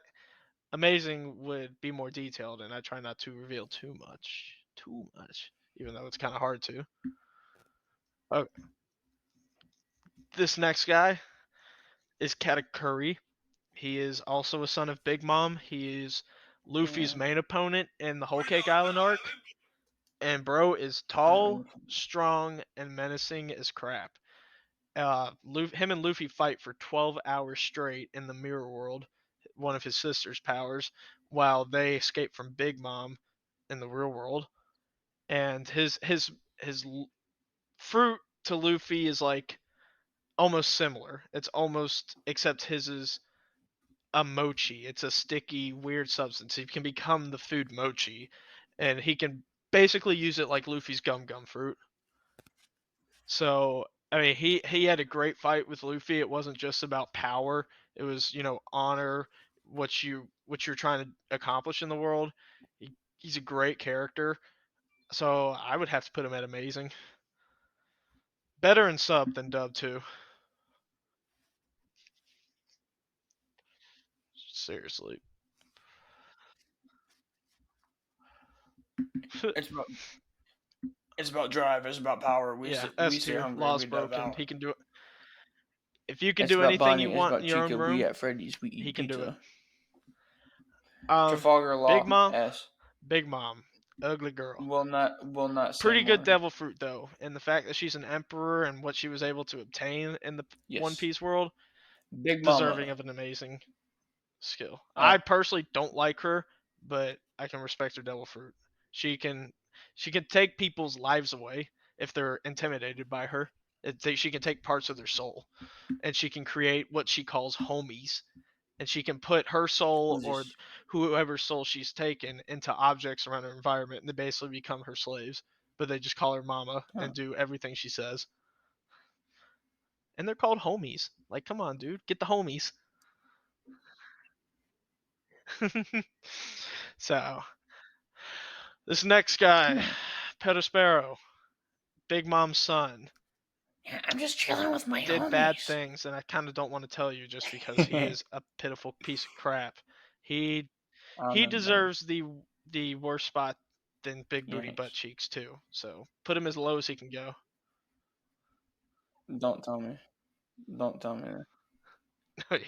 amazing would be more detailed, and I try not to reveal too much, even though it's kind of hard to. Okay. This next guy is Katakuri. He is also a son of Big Mom. He is Luffy's Yeah. main opponent in the Whole Bring Cake on Island the arc, and bro is I don't even. tall, strong, and menacing as crap. Him and Luffy fight for 12 hours straight in the Mirror World, one of his sister's powers, while they escape from Big Mom in the real world. And his fruit to Luffy is like almost similar. It's almost, except his is a mochi. It's a sticky, weird substance. He can become the food mochi, and he can basically use it like Luffy's gum gum fruit. So I mean, he had a great fight with Luffy. It wasn't just about power. It was, honor, what you're trying to accomplish in the world. He's a great character. So I would have to put him at amazing. Better in sub than dub too. Seriously. It's about it's about drive. It's about power. We Yeah, sit we S sit tier. hungry. Law's We dove broken. out. He can do it. If you can It's do about anything Bonnie. you It's want about in your own Chica. We room, at Freddy's. We he eat can do it. pizza. Trafalgar Big Law. Mom, S. Big Mom, ugly girl. Will not say Pretty good more. devil fruit though, and the fact that she's an emperor and what she was able to obtain in the One Yes. Piece world, Big deserving Mama. of an amazing skill. Uh, I personally don't like her, but I can respect her devil fruit. She can she can take people's lives away if they're intimidated by her. She can take parts of their soul, and she can create what she calls homies, and she can put her soul who's or this? whoever's soul she's taken into objects around her environment, and they basically become her slaves. But they just call her mama Huh. and do everything she says. And they're called homies. Like, come on, dude, get the homies. So this next guy, Hmm. Pedosparrow, Big Mom's son, Yeah, I'm just chilling with my did bad homies. things, and I kind of don't want to tell you just because he is a pitiful piece of crap. He I don't he know about him. deserves the worst spot than Big Booty Butt Yes. Cheeks too. So put him as low as he can go. Don't tell me. Don't tell me.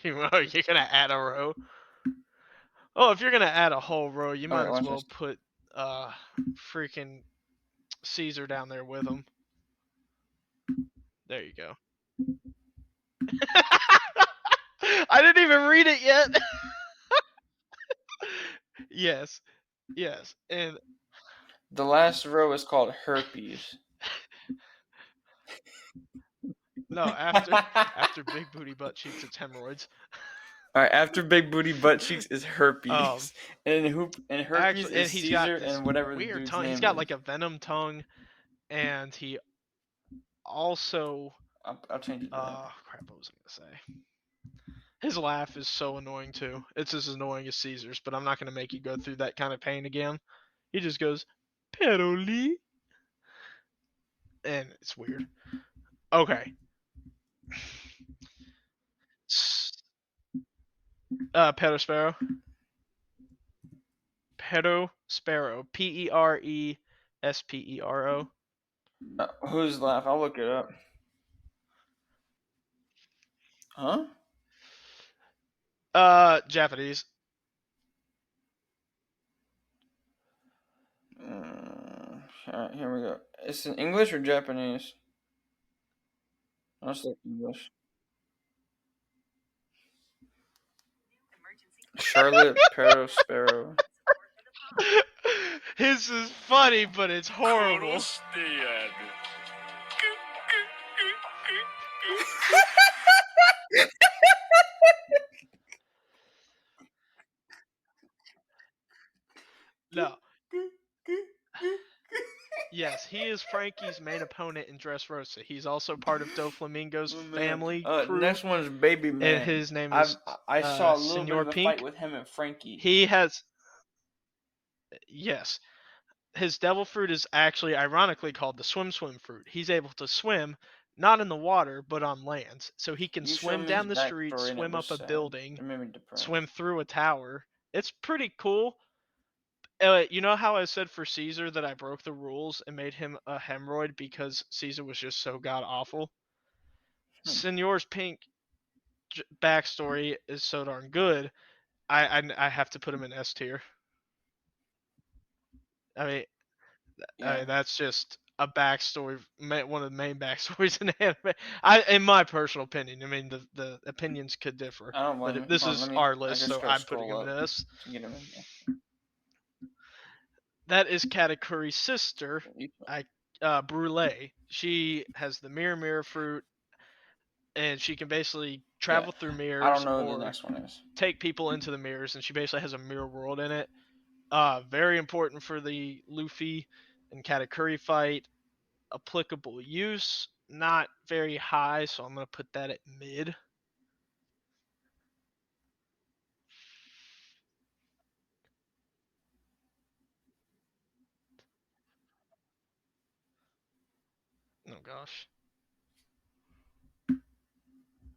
You're gonna add a row. Oh, if you're gonna add a whole row, you might Alright, as watch well this. put freaking Caesar down there with him. There you go. I didn't even read it yet. Yes, yes, and The last row is called herpes. no, after Big Booty Butt Cheeks, it's hemorrhoids. Alright, after big booty butt cheeks is Um, herpes. And herpes actually, and is he's got Caesar this and whatever the weird dude's tongue. He's name got is. like a venom tongue, and he also I'll change it to that. crap. What was I gonna say? His laugh is so annoying too. It's as annoying as Caesar's, but I'm not gonna make you go through that kind of pain again. He just goes, Peroli, and it's weird. Okay. Pedo Sparrow. Pedo Sparrow. Perespero. Whose laugh? I'll look it up. Huh? Japanese. Alright, here we go. It's in English or Japanese? I'll say English. Charlotte Perospero. His is funny, but it's horrible. No. Yes, he is Frankie's main opponent in Dressrosa. He's also part of Doflamingo's Oh man. family crew, Next one is Baby and Man. his name is I saw a little bit Senor of a fight Pink. with him and Frankie. He has, yes, his devil fruit is actually ironically called the swim fruit. He's able to swim not in the water but on land. So he can You showed swim me his down the street, backstory and it swim was up a sad. building, It made me depressed. swim through a tower. It's pretty cool. You know how I said for Caesar that I broke the rules and made him a hemorrhoid because Caesar was just so god awful? Hmm. Senor's Pink backstory is so darn good. I have to put him in S tier. I mean, Yeah. that's just a backstory, one of the main backstories in anime. In my personal opinion, I mean the opinions could differ, I don't blame but you. this Hold on, is our I list, just so gotta I'm putting scroll him in up this. to get him in there. That is Katakuri's sister, Brule. She has the mirror fruit, and she can basically Yeah. travel through I don't mirrors know who the or next one is. take people into the mirrors, and she basically has a mirror world in it. Very important for the Luffy and Katakuri fight. Applicable use, not very high, so I'm gonna put that at mid. Oh gosh.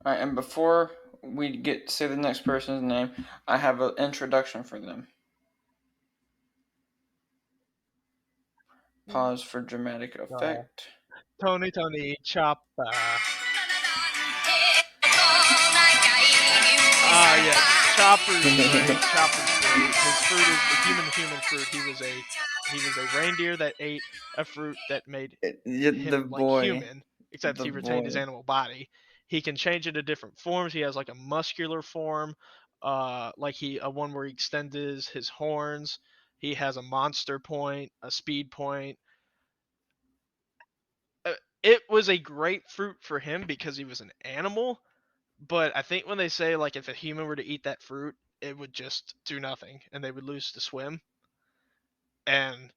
Alright, and before we get to say the next person's name, I have an introduction for them. Pause for dramatic effect. Tony Choppa. Yes, Chopper's great. Chopper's great. His fruit is the human fruit. He was a reindeer that ate a fruit that made The him like boy. human, except The he retained his boy. animal body. He can change into different forms. He has like a muscular form, like a one where he extends his horns. He has a monster point, a speed point. It was a great fruit for him because he was an animal, but I think when they say like if a human were to eat that fruit, it would just do nothing and they would lose to swim. And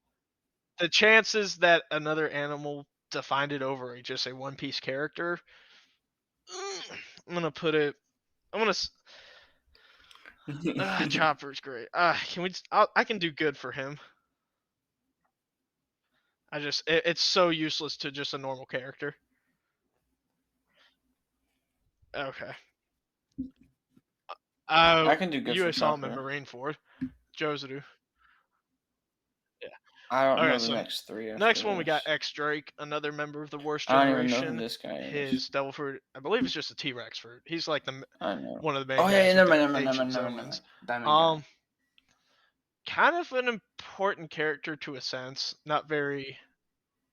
the chances that another animal to find it over just a One Piece character, I'm gonna put it. I'm gonna. Chopper's great. Can we? I can do good for him. It's so useless to just a normal character. Okay. I can do good for UA Solomon Chopper. Marineford, Josuru. Yeah. I don't Okay, know the so next three next after one we got this. X Drake, another member of the Worst I don't even know who Generation. this guy is. His devil fruit, I believe, it's just a T-Rex fruit. He's like I know. one of the main Oh yeah, guys with never the mind, ancient never mind. zones. Diamond guy. Um, kind of an important character to a sense, not very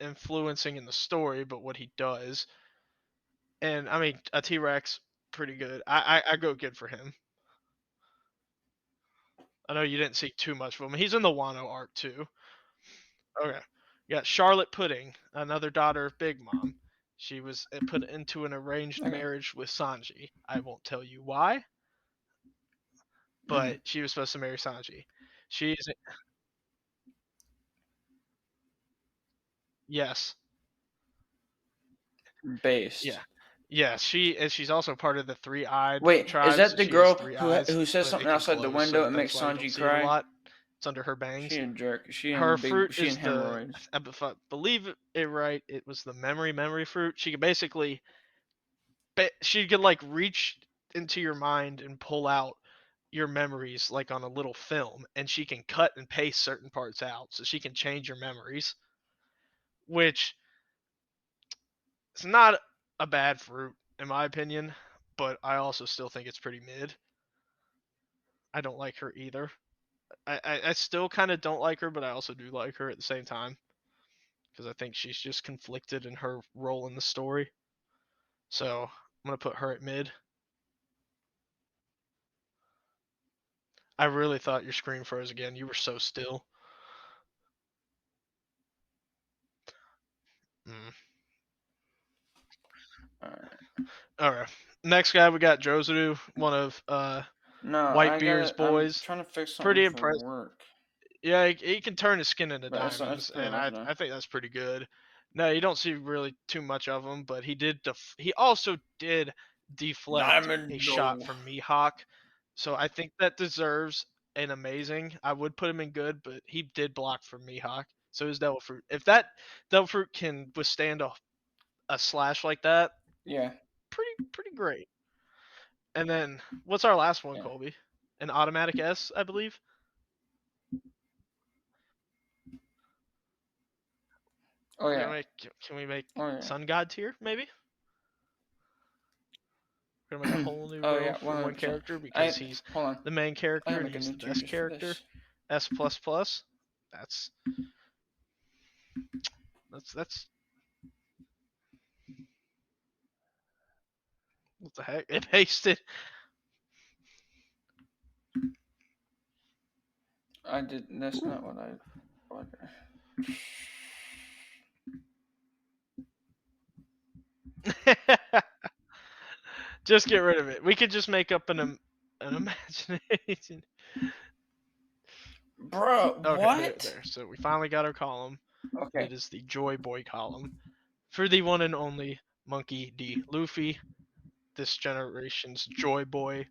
influencing in the story, but what he does. And I mean, a T-Rex, pretty good. I go good for him. I know you didn't see too much of him. He's in the Wano arc too. Okay. You got Charlotte Pudding, another daughter of Big Mom. She was put into an arranged Okay. marriage with Sanji. I won't tell you why, but she was supposed to marry Sanji. She's yes, Based. yeah, yes. She's also part of the three-eyed Wait, is tribe, that so the she has girl three who eyes, who says but something it can outside the close, window so and that's makes why you don't Sanji see it a cry? lot. It's under her bangs. She a jerk. Her fruit She is in hemorrhoids. if I believe it right, it was the memory fruit. She can basically she could like reach into your mind and pull out your memories like on a little film, and she can cut and paste certain parts out so she can change your memories, which is not a bad fruit in my opinion, but I also still think it's pretty mid. I don't like her either. I still kind of don't like her, but I also do like her at the same time because I think she's just conflicted in her role in the story. So I'm gonna put her at mid. I really thought your screen froze again. You were so still. Mm. All right. Next guy, we got Josuru, one of No, I Whitebeard's got. I'm boys. trying to fix something Pretty for impressive. work, Yeah, he can turn his skin into but that's diamonds, pretty and much I done. I think that's pretty good. No, you don't see really too much of him, but he also did deflect a Diamond shot Joe. from Mihawk, so I think that deserves an amazing. I would put him in good, but he did block from Mihawk, so his Devil Fruit. If that Devil Fruit can withstand a slash like that, Yeah, pretty great. And then what's our last one, yeah. Colby? An automatic S, I believe. Oh We're yeah. gonna make. Can we make Oh yeah. Sun God tier maybe? We're gonna make a whole new Oh row yeah. for one 100%. character because I he's hold on. the main I character gotta and make a he's new the tier best just for character. this. S plus plus. That's that's what the heck? It pasted. I did. That's not what I. Just get rid of it. We could just make up an imagination. Bro, Okay, what? there. So we finally got our column. And Okay. it is the Joy Boy column for the one and only Monkey D. Luffy, this generation's Joy Boy,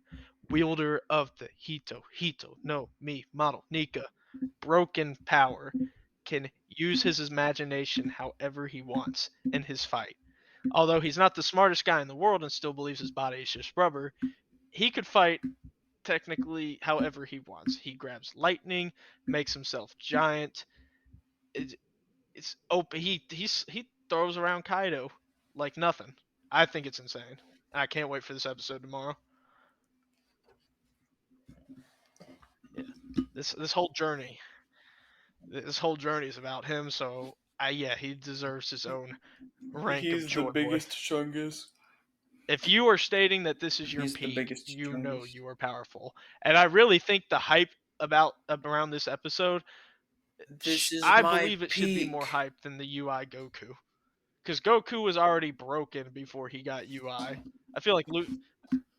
wielder of the Hito no Mi model Nika, broken power, can use his imagination however he wants in his fight. Although he's not the smartest guy in the world and still believes his body is just rubber, he could fight technically however he wants. He grabs lightning, makes himself giant. It, it's open. He throws around Kaido like nothing. I think it's insane. I can't wait for this episode tomorrow. Yeah, this whole journey, is about him. So yeah, he deserves his own rank of He's the Joy Boy. biggest chungus. If you are stating that this is your He's the peak, biggest you know chungus. you are powerful. And I really think the hype around this episode, This is I my believe it should be more peak. hype than the UI Goku. Because Goku was already broken before he got UI. I feel like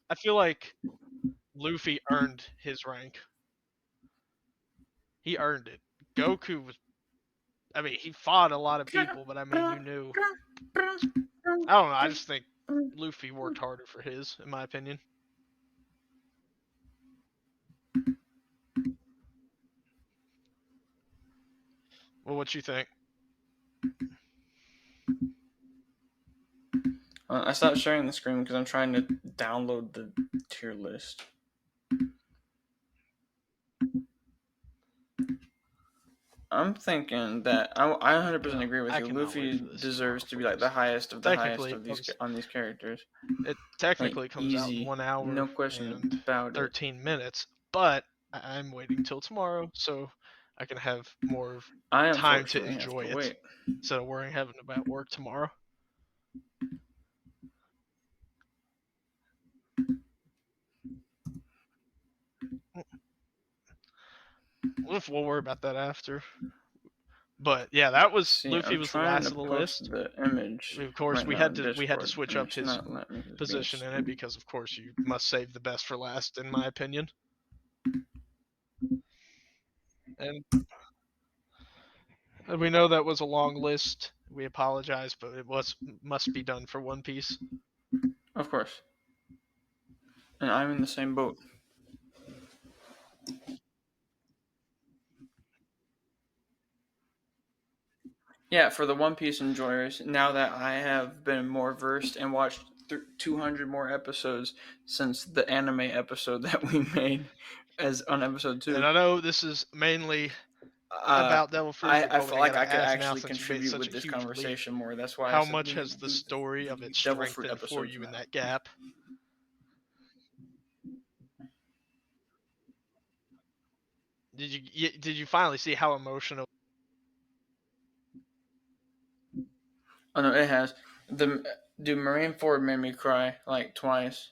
I feel like Luffy earned his rank. He earned it. Goku was. I mean, he fought a lot of people, but I mean, you knew. I don't know. I just think Luffy worked harder for his, in my opinion. Well, what you think? I stopped sharing the screen because I'm trying to download the tier list. I'm thinking that I 100% agree with I you. cannot wait Luffy for this deserves tomorrow to be like the highest of the highest technically of these on these characters. it Like technically comes out in easy, 1 hour no question and about it. 13 minutes, but I'm waiting till tomorrow so I can have more I time to unfortunately have enjoy to it wait. instead of worrying having about work tomorrow. We'll worry about that after. But yeah, that was See, Luffy I'm was the trying last to of the post list. the image Of course, right we now had in to Discord, switch and up it's his not letting me. It's being position in it stupid. because, of course, you must save the best for last, in my opinion. And we know that was a long list. We apologize, but it must be done for One Piece. Of course. And I'm in the same boat. Yeah, for the One Piece enjoyers, now that I have been more versed and watched 200 more episodes since the anime episode that we made as on episode And 2, I know this is mainly uh, about Devil Fruit, but I Colby, felt I like gotta I could ask now actually since you made contribute such with a this huge leap. conversation more. That's why I How said much we has the do story of the it Devil Fruit strengthened for episodes you in now. that gap? Did you finally see how emotional? Oh no, it has. Dude, Marineford made me cry like twice.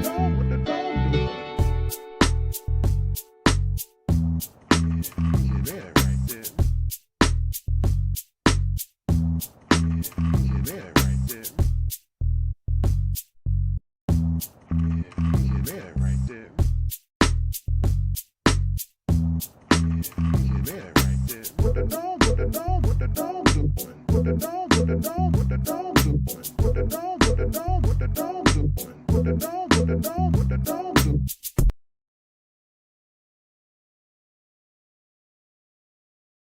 what the dog doing? Yeah, there, right there. Yeah, there, right there. Yeah, there, right there. Yeah, there, right there. What the dog doing? What the dog doing? What the dog doing? What the dog doing? What the dog doing?